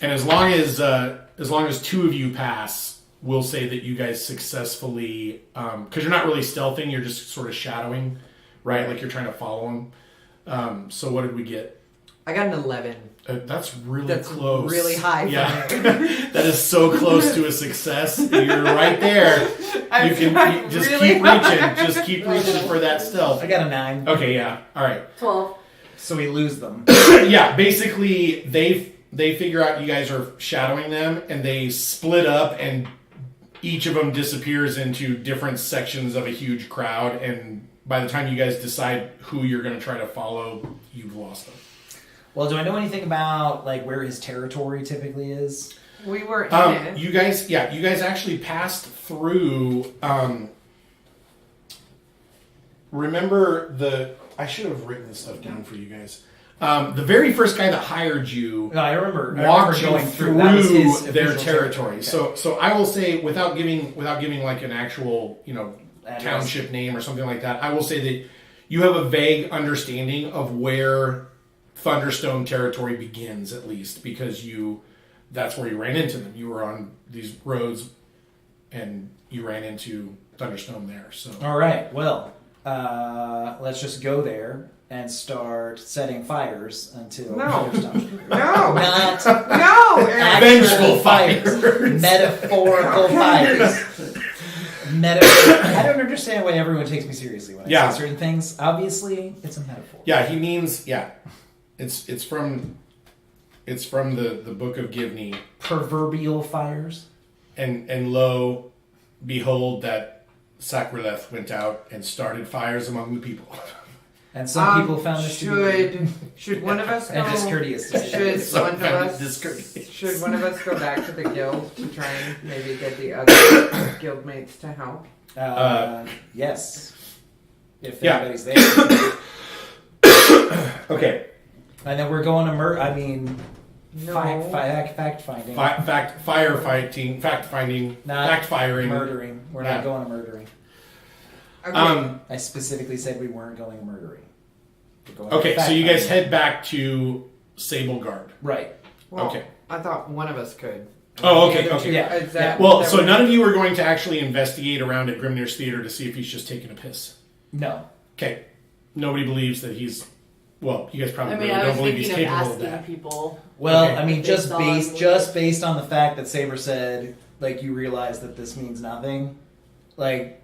And as long as two of you pass, we'll say that you guys successfully, because you're not really stealthing, you're just sort of shadowing, right? Like you're trying to follow them. So what did we get? I got an 11. That's really That's close. really high for Yeah, me. that is so close to a success. You're right there. You can just really keep reaching. Just keep reaching for that stealth. I got a 9. Okay, yeah. All right. 12. So we lose them. Yeah, basically they figure out you guys are shadowing them, and they split up, and each of them disappears into different sections of a huge crowd, and by the time you guys decide who you're going to try to follow, you've lost them. Well, do I know anything about where his territory typically is? We were in it. You guys actually passed through. Remember I should have written this stuff down for you guys. The very first guy that hired you, No, I remember walked you going through That was his their official territory. Okay. So I will say, without giving like an actual Address. township name or something like that, I will say that you have a vague understanding of where Thunderstone territory begins, at least, because that's where you ran into them. You were on these roads, and you ran into Thunderstone there. So All right. Well, let's just go there and start setting fires until No. Thunderstone. No! Not No! Aaron. Vengeful actual fires. metaphorical fires. metaphor. I don't understand why everyone takes me seriously when I say certain things. Obviously, it's a metaphor. Yeah, he means It's from the book of Givney. Proverbial fires. And lo, behold, that Sacrileth went out and started fires among the people. And some people found this should one of us go and discourteous. Should one of us go back to the guild to try and maybe get the other guild mates to help? Yes. If anybody's there. Okay. And then we're going to fact finding. Firefighting, fact finding, fact firing. Murdering. We're not going to murdering. Okay. I specifically said we weren't going to murdering. Okay, so you guys head back to Sable Guard. Right. Well, okay. I thought one of us could. Oh, okay. Yeah. Well, so none of you are going to actually investigate around at Grimnir's Theater to see if he's just taking a piss? No. Okay. Nobody believes that he's... Well, you guys probably I don't believe he's thinking of capable of asking that. people. Well, Okay. I mean, Based just based on the fact that Saber said, like, you realize that this means nothing, like,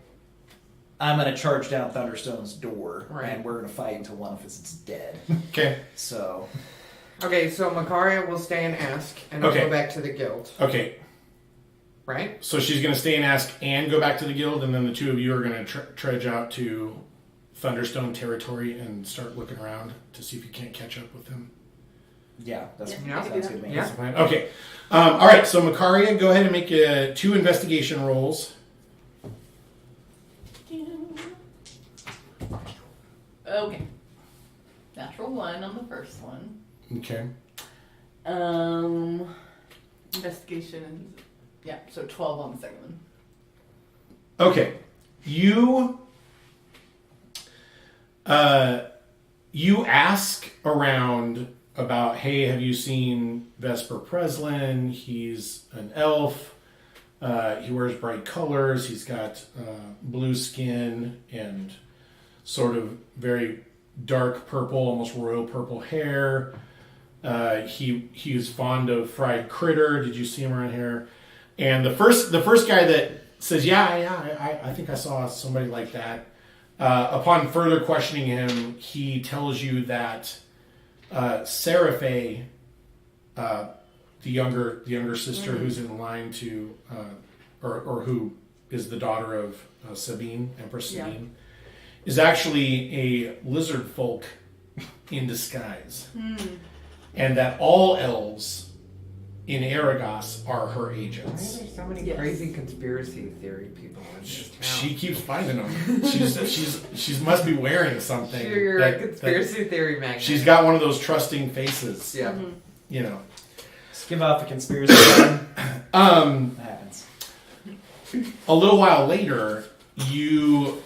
I'm going to charge down Thunderstone's door, and we're going to fight until one of us is dead. Okay. So... Okay, so Makaria will stay and ask, and we'll go back to the guild. Okay. Right? So she's going to stay and ask and go back to the guild, and then the two of you are going to trudge out to Thunderstone territory and start looking around to see if you can't catch up with them. Yeah, that sounds good to me. That's the plan. Okay. All right, so Makaria, go ahead and make 2 investigation rolls. Okay. Natural 1 on the first one. Okay. Investigation. Yeah, so 12 on the second one. Okay. You ask around about, hey, have you seen Vesper Preslin? He's an elf. He wears bright colors. He's got blue skin and sort of very dark purple, almost royal purple hair. He is fond of fried critter. Did you see him around here? And the first guy that says, I think I saw somebody like that. Upon further questioning him, he tells you that Seraphe, the younger sister who's in line to, or who is the daughter of Sabine, Empress Sabine, is actually a lizard folk in disguise. And that all elves in Arragas are her Why agents. are there so many crazy conspiracy theory people in this town? She keeps finding them. She must be wearing something. You're a conspiracy theory magnet. She's got one of those trusting faces. Yeah. You know. Just give off a conspiracy theory. That happens. A little while later, you,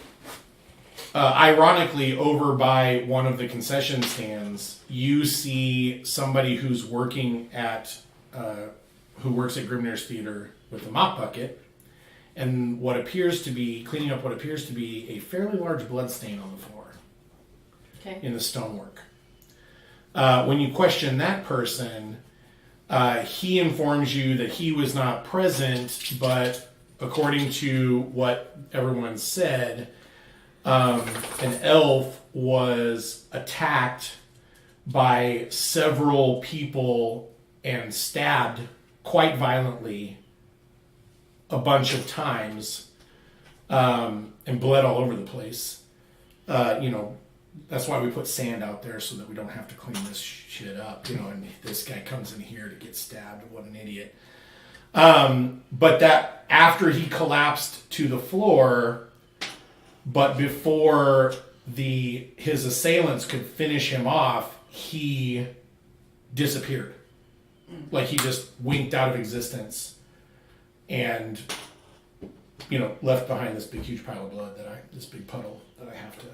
ironically, over by one of the concession stands, you see somebody who's working at, who works at Grimnir's Theater with a mop bucket, and what appears to be cleaning up what appears to be a fairly large blood stain on the floor in the stonework. When you question that person, he informs you that he was not present, but according to what everyone said, an elf was attacked by several people and stabbed quite violently a bunch of times, and bled all over the place. That's why we put sand out there so that we don't have to clean this shit up. And this guy comes in here to get stabbed. What an idiot. But that after he collapsed to the floor, but before his assailants could finish him off, he disappeared. Like he just winked out of existence and, left behind this big, huge pile of blood this big puddle that I have to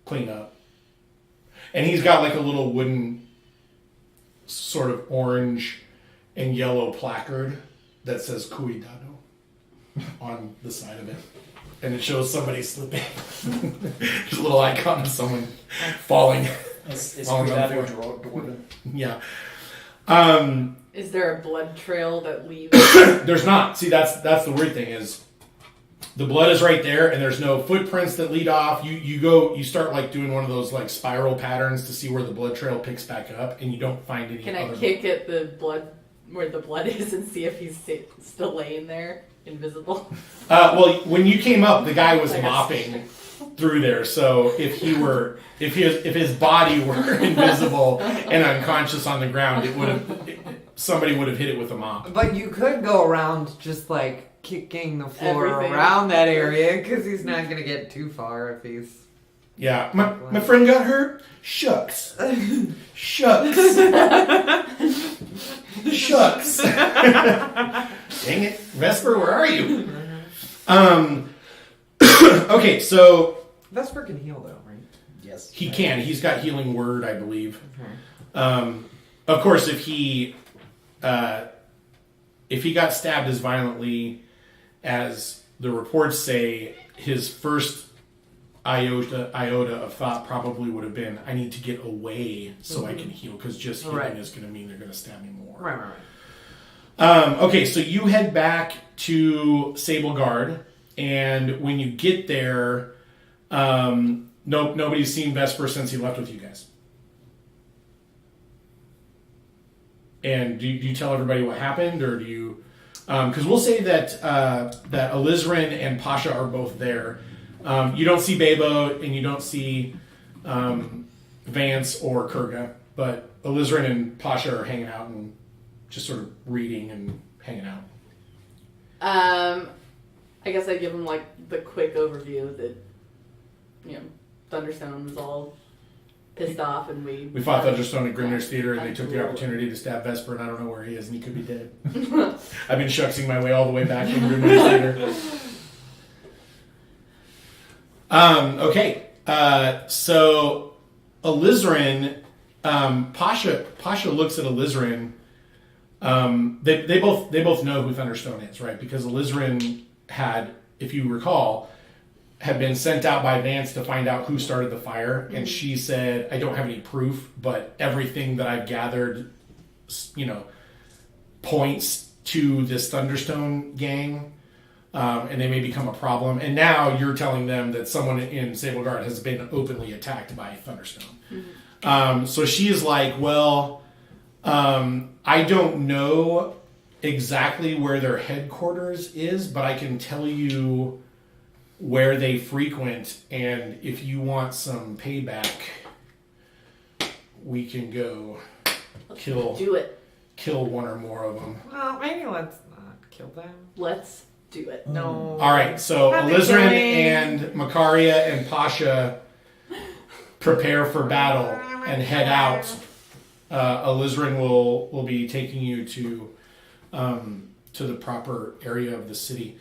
clean up. And he's got like a little wooden sort of orange and yellow placard that says Cuidado on the side of it. And it shows somebody slipping. There's a little icon of someone falling. It's Cuidado Dwarven. Yeah. Is there a blood trail that leads? There's not. See, that's the weird thing is The blood is right there, and there's no footprints that lead off. You start like doing one of those like spiral patterns to see where the blood trail picks back up, and you don't find any. Can I kick at the blood where the blood is and see if he's still laying there, invisible? Well, when you came up, the guy was mopping through there. So if his body were invisible and unconscious on the ground, somebody would have hit it with a mop. But you could go around just like kicking the floor Everything. around that area because he's not going to get too far if he's. Yeah, my friend got hurt. Shucks. Shucks. Shucks. Dang it, Vesper, where are you? Okay, so Vesper can heal though, right? Yes. he can. He's got healing word, I believe. Okay. Of course, if he got stabbed as violently as the reports say, his first iota of thought probably would have been, I need to get away so I can heal, because just healing is going to mean they're going to stab me more. Right. Okay, so you head back to Sable Guard, and when you get there, nobody's seen Vesper since he left with you guys. And do you tell everybody what happened, or do you? Because we'll say that that Alizarin and Pasha are both there. You don't see Bebo, and you don't see Vance or Kurga, but Alizarin and Pasha are hanging out and just sort of reading and hanging out. I guess I give him like the quick overview that Thunderstone was all pissed off, and we fought Thunderstone at Grimnir's Theater, and they took the opportunity to stab Vesper, and I don't know where he is, and he could be dead. I've been shucksing my way all the way back from Grimnir's Theater. Okay, so Alizarin, Pasha looks at Alizarin. They both know who Thunderstone is, right? Because Alizarin had, if you recall, had been sent out by Vance to find out who started the fire, and she said, I don't have any proof, but everything that I've gathered, points to this Thunderstone gang, and they may become a problem. And now you're telling them that someone in Sable Guard has been openly attacked by Thunderstone. Mm-hmm. So she is like, well, I don't know exactly where their headquarters is, but I can tell you where they frequent, and if you want some payback, we can go kill one or more of them. Well, maybe let's not kill them. Let's do it. No. All right, so Not the Alizarin killing. and Makaria and Pasha prepare for battle and head out. Alizarin will be taking you to the proper area of the city.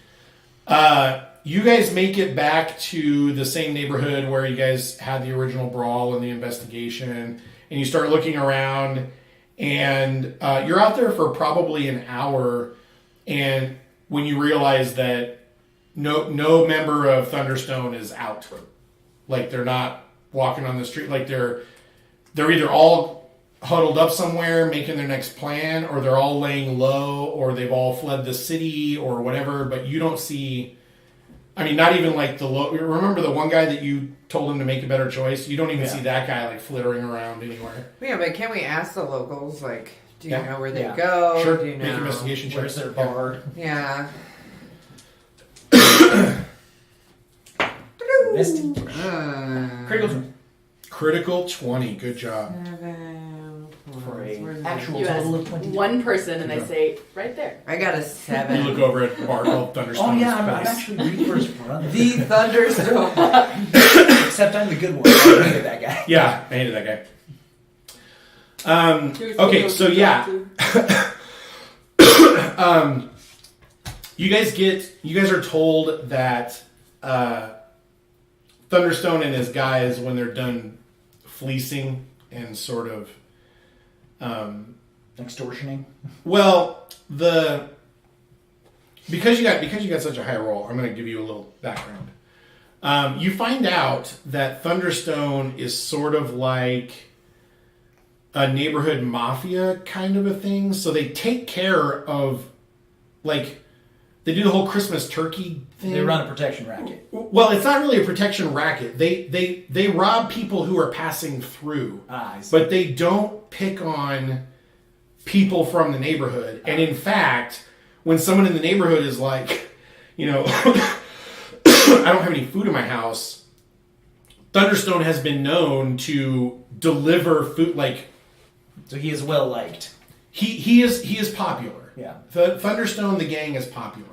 You guys make it back to the same neighborhood where you guys had the original brawl and the investigation, and you start looking around, and you're out there for probably an hour, and when you realize that no member of Thunderstone is out, like they're not walking on the street, like they're either all huddled up somewhere making their next plan, or they're all laying low, or they've all fled the city or whatever, but you don't see, I mean, not even like remember the one guy that you told him to make a better choice? You don't even see that guy like flittering around anywhere. Yeah, but can we ask the locals, like, do you know where they Yeah. go? Sure, Do you know? make investigation Where's checks. their bar? Yeah. Missed. Critical 20, good job. For a Where's actual You total ask of 20. one person, and they say, right there. I got a You 7. look over at a bar called Thunderstone. Oh yeah, I'm Spice. actually reading for his brother. The Thunderstone. Except I'm the good one. I hated that guy. Yeah, I hated that guy. Okay, so yeah. You guys are told that Thunderstone and his guys, when they're done fleecing and sort of Extortioning. well, because you got such a high roll, I'm going to give you a little background. You find out that Thunderstone is sort of like a neighborhood mafia kind of a thing. So they take care of, like, They do the whole Christmas turkey thing. They run a protection racket. Well, it's not really a protection racket. They rob people who are passing through. I see. But they don't pick on people from the neighborhood. And in fact, when someone in the neighborhood is like, I don't have any food in my house, Thunderstone has been known to deliver food. Like, so he is well liked. He is popular. Yeah. Thunderstone, the gang, is popular.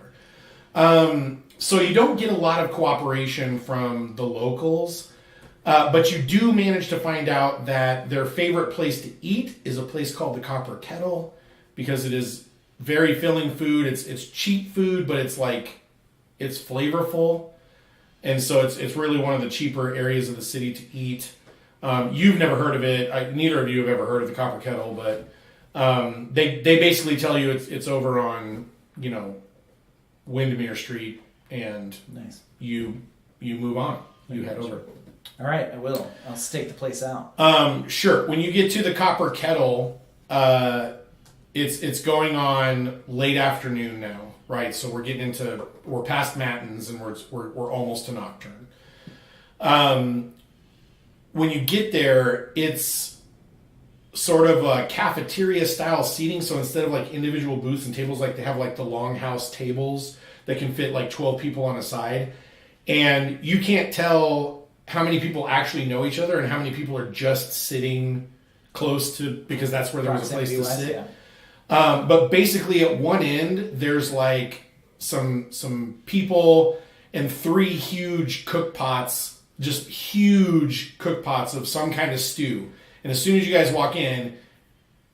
So you don't get a lot of cooperation from the locals, but you do manage to find out that their favorite place to eat is a place called the Copper Kettle, because it is very filling food. It's cheap food, but it's flavorful, and so it's really one of the cheaper areas of the city to eat. You've never heard of it. Neither of you have ever heard of the Copper Kettle, but they basically tell you it's over on Windermere Street, and nice. You move on. You head over. All right, I will. I'll stake the place out. Sure. When you get to the Copper Kettle, it's going on late afternoon now, right? So we're past matins, and we're almost to nocturne. When you get there, it's sort of a cafeteria style seating. So instead of like individual booths and tables, like they have like the longhouse tables that can fit like 12 people on a side. And you can't tell how many people actually know each other and how many people are just sitting close to, because that's where there was a place to sit. Yeah. But basically at one end, there's like some people and 3 huge cook pots, just huge cook pots of some kind of stew. And as soon as you guys walk in,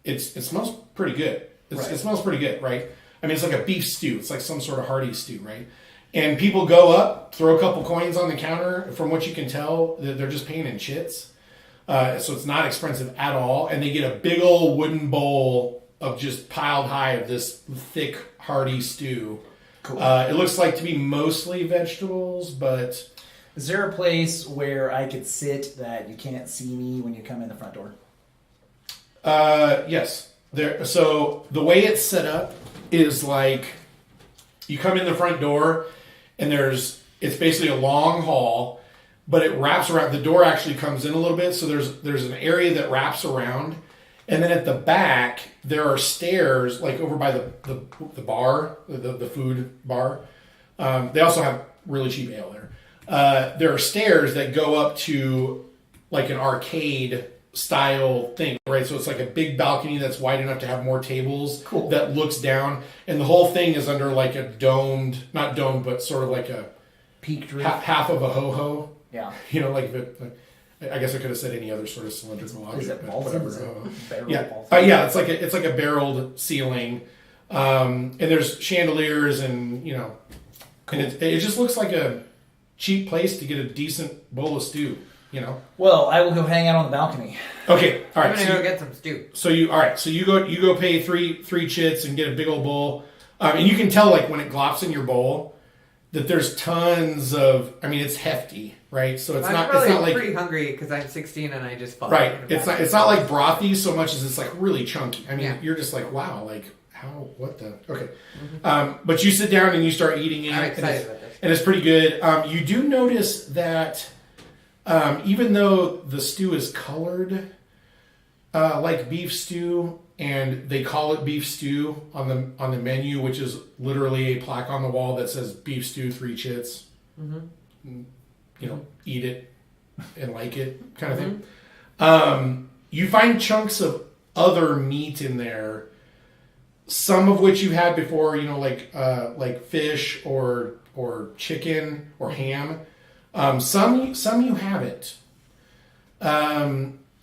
it smells pretty good. It smells pretty good, right? I mean, it's like a beef stew. It's like some sort of hearty stew, right? And people go up, throw a couple coins on the counter. From what you can tell, they're just paying in chits. So it's not expensive at all. And they get a big old wooden bowl of just piled high of this thick, hearty stew. Cool. It looks like to be mostly vegetables, but... Is there a place where I could sit that you can't see me when you come in the front door? Yes. So the way it's set up is like you come in the front door and it's basically a long hall, but it wraps around. The door actually comes in a little bit, so there's an area that wraps around, and then at the back there are stairs, like over by the bar, the food bar. They also have really cheap ale there. There are stairs that go up to like an arcade style thing, right? So it's like a big balcony that's wide enough to have more tables. Cool. That looks down, and the whole thing is under like a not domed, but sort of like a peaked roof. Half of a ho-ho. Yeah. I guess I could have said any other sort of cylindrical object. Is it but vaulted? whatever. Yeah. It's like a barreled ceiling, and there's chandeliers, and and it just looks like a cheap place to get a decent bowl of stew, Well, I will go hang out on the balcony. Okay, all right. I'm gonna go get some stew. So you go pay three chits and get a big old bowl, and you can tell like when it glops in your bowl that there's tons of. I mean, it's hefty, right? So it's not like pretty hungry because I'm 16 and I just fought. Right. It's not like brothy so much as it's like really chunky. I mean, Yeah. You're just like, wow, like how? What the? Okay. But you sit down and you start eating it. I'm excited about this. And it's pretty good. You do notice that even though the stew is colored like beef stew, and they call it beef stew on the menu, which is literally a plaque on the wall that says beef stew 3 chits. Mm-hmm. Eat it and like it kind of thing. You find chunks of other meat in there, some of which you've had before, like fish or chicken or ham. Some you haven't.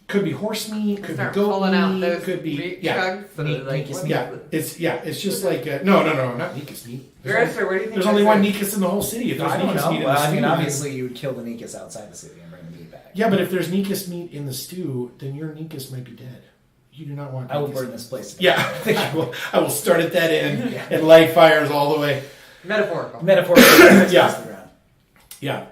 Could be horse meat, could be goat meat, could be it's just like no, not Nikas meat. Vesper, where do you think There's only one Nikas in the whole city. If there's I don't Nikas know. meat in Well, the I mean, stew, obviously you would kill the Nikas outside the city and bring the meat back. yeah, but if there's Nikas meat in the stew, then your Nikas might be dead. You do not want. I will Nikas burn meat. this place. Yeah, I will start at that end and light fires all the way. Metaphorical. Metaphorically. Yeah. Yeah.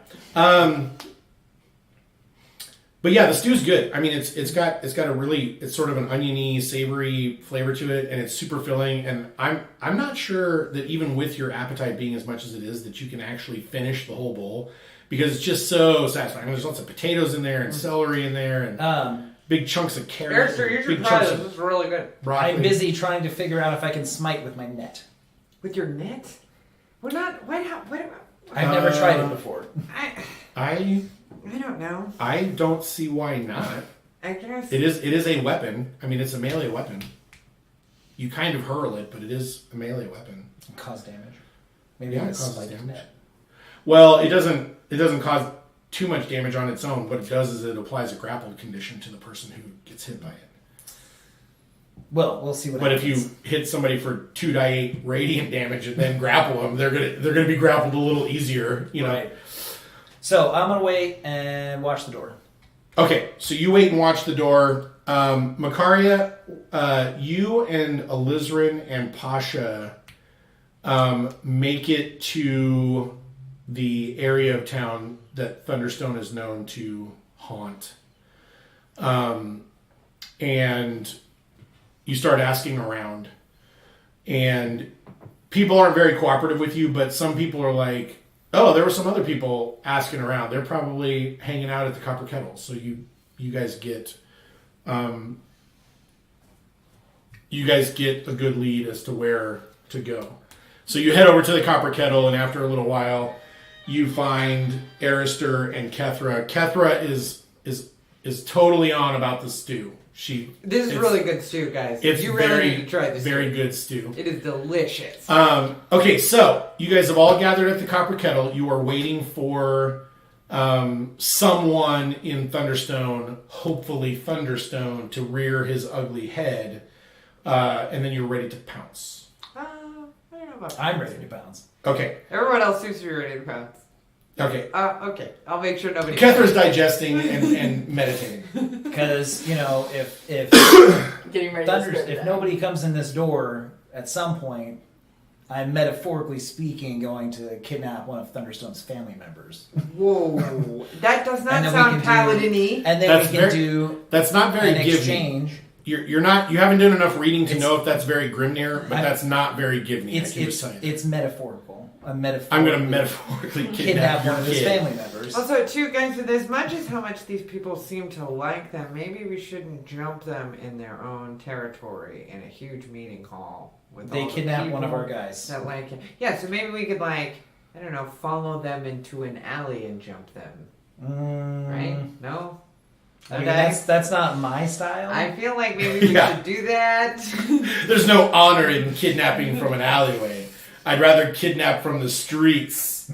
But yeah, the stew's good. I mean, it's got a really, it's sort of an oniony, savory flavor to it, and it's super filling. And I'm not sure that even with your appetite being as much as it is, that you can actually finish the whole bowl, because it's just so satisfying. There's lots of potatoes in there and celery in there and big chunks of carrots. You should big try chunks this. of This is really good. broccoli. I'm busy trying to figure out if I can smite with my net. With your net? We're not. What? I've never tried it before. I don't know. I don't see why not. I guess It is a weapon. I mean, it's a melee weapon. You kind of hurl it, but it is a melee weapon. Cause damage. Maybe Yeah, I it causes smite damage. net. Well, it doesn't cause too much damage on its own. What it does is it applies a grappled condition to the person who gets hit by it. Well, we'll see what But happens. if you hit somebody for 2d8 radiant damage and then grapple them, they're gonna be grappled a little easier, you know. Right. So I'm gonna wait and watch the door. Okay, so you wait and watch the door. Makaria, you and Alizarin and Pasha make it to the area of town that Thunderstone is known to haunt. And you start asking around. And people aren't very cooperative with you, but some people are like, oh, there were some other people asking around. They're probably hanging out at the Copper Kettle. So you guys get a good lead as to where to go. So you head over to the Copper Kettle, and after a little while, you find Arister and Kethra. Kethra is totally on about the stew. this is really good stew, guys. It's You very, really need to try this. very stew. good stew. It is delicious. Okay, so you guys have all gathered at the Copper Kettle. You are waiting for someone in Thunderstone, hopefully Thunderstone, to rear his ugly head, and then you're ready to pounce. I don't know about I'm ready to bounce. Okay, Everyone else seems to be ready to pounce. okay. Okay. I'll make sure nobody. Kethra's digesting and meditating. Because if Getting ready to spit if it nobody comes in this door at some point, I'm metaphorically speaking going to kidnap one of Thunderstone's family members. Whoa, that does not And then we sound can do- paladin-y. And then That's we can very- do That's not very an giving. exchange. You haven't done enough reading to It's- know if that's very Grimnir, but that's not very giving. I It's can just tell you. it's metaphorical. I'm going to metaphorically kidnap one your of his kid. family members. Also, too, guys, with as much as how much these people seem to like them, maybe we shouldn't jump them in their own territory in a huge meeting hall. With They all the kidnap one of people our guys. That like it. Yeah, so maybe we could follow them into an alley and jump them. Right? No? I mean, Okay. that's not my style. I feel like maybe we Yeah. should do that. There's no honor in kidnapping from an alleyway. I'd rather kidnap from the streets.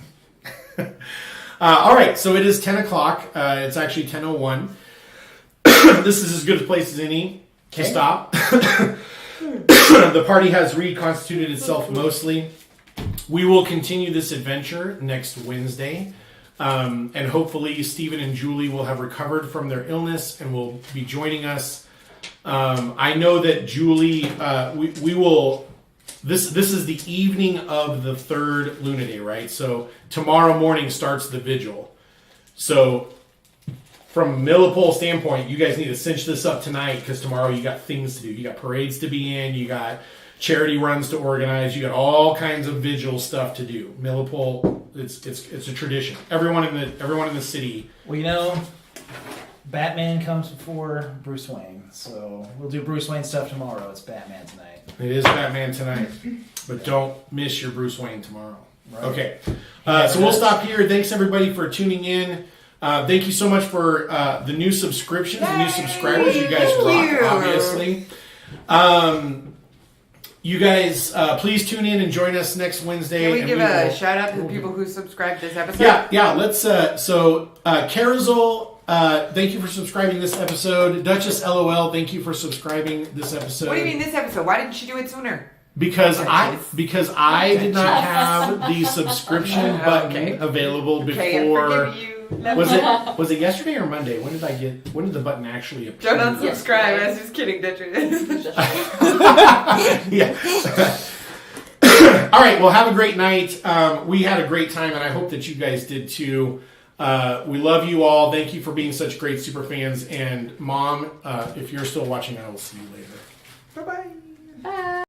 All right, so it is 10 o'clock. It's actually 10:01. This is as good a place as any to Okay. stop. The party has reconstituted itself mostly. We will continue this adventure next Wednesday. And hopefully Stephen and Julie will have recovered from their illness and will be joining us. I know that Julie, we will... This is the evening of the third Luna Day, right? So tomorrow morning starts the vigil. So from a Millipole standpoint, you guys need to cinch this up tonight because tomorrow you got things to do. You got parades to be in. You got charity runs to organize. You got all kinds of vigil stuff to do. Millipole, it's a tradition. Everyone in the city. Well, Batman comes before Bruce Wayne, so we'll do Bruce Wayne stuff tomorrow. It's Batman tonight. It is Batman tonight, but don't miss your Bruce Wayne tomorrow. Right. Okay, so we'll stop here. Thanks everybody for tuning in. Thank you so much for the new subscriptions, the new subscribers. You guys rock, you. obviously. You guys, please tune in and join us next Wednesday. Can we and give will- a shout out to the people who subscribed this episode? Yeah. Let's. Carazol, thank you for subscribing this episode. Duchess LOL, thank you for subscribing this episode. What do you mean this episode? Why didn't you do it sooner? Because Duchess. I did not have the subscription button Okay. available Okay, I'm before. forgiving you. Was it yesterday or Monday? When did the button actually appear? Don't unsubscribe. I was just kidding, Duchess. Yeah. All right. Well, have a great night. We had a great time, and I hope that you guys did too. We love you all. Thank you for being such great super fans. And Mom, if you're still watching, I will see you later. Bye-bye. Bye.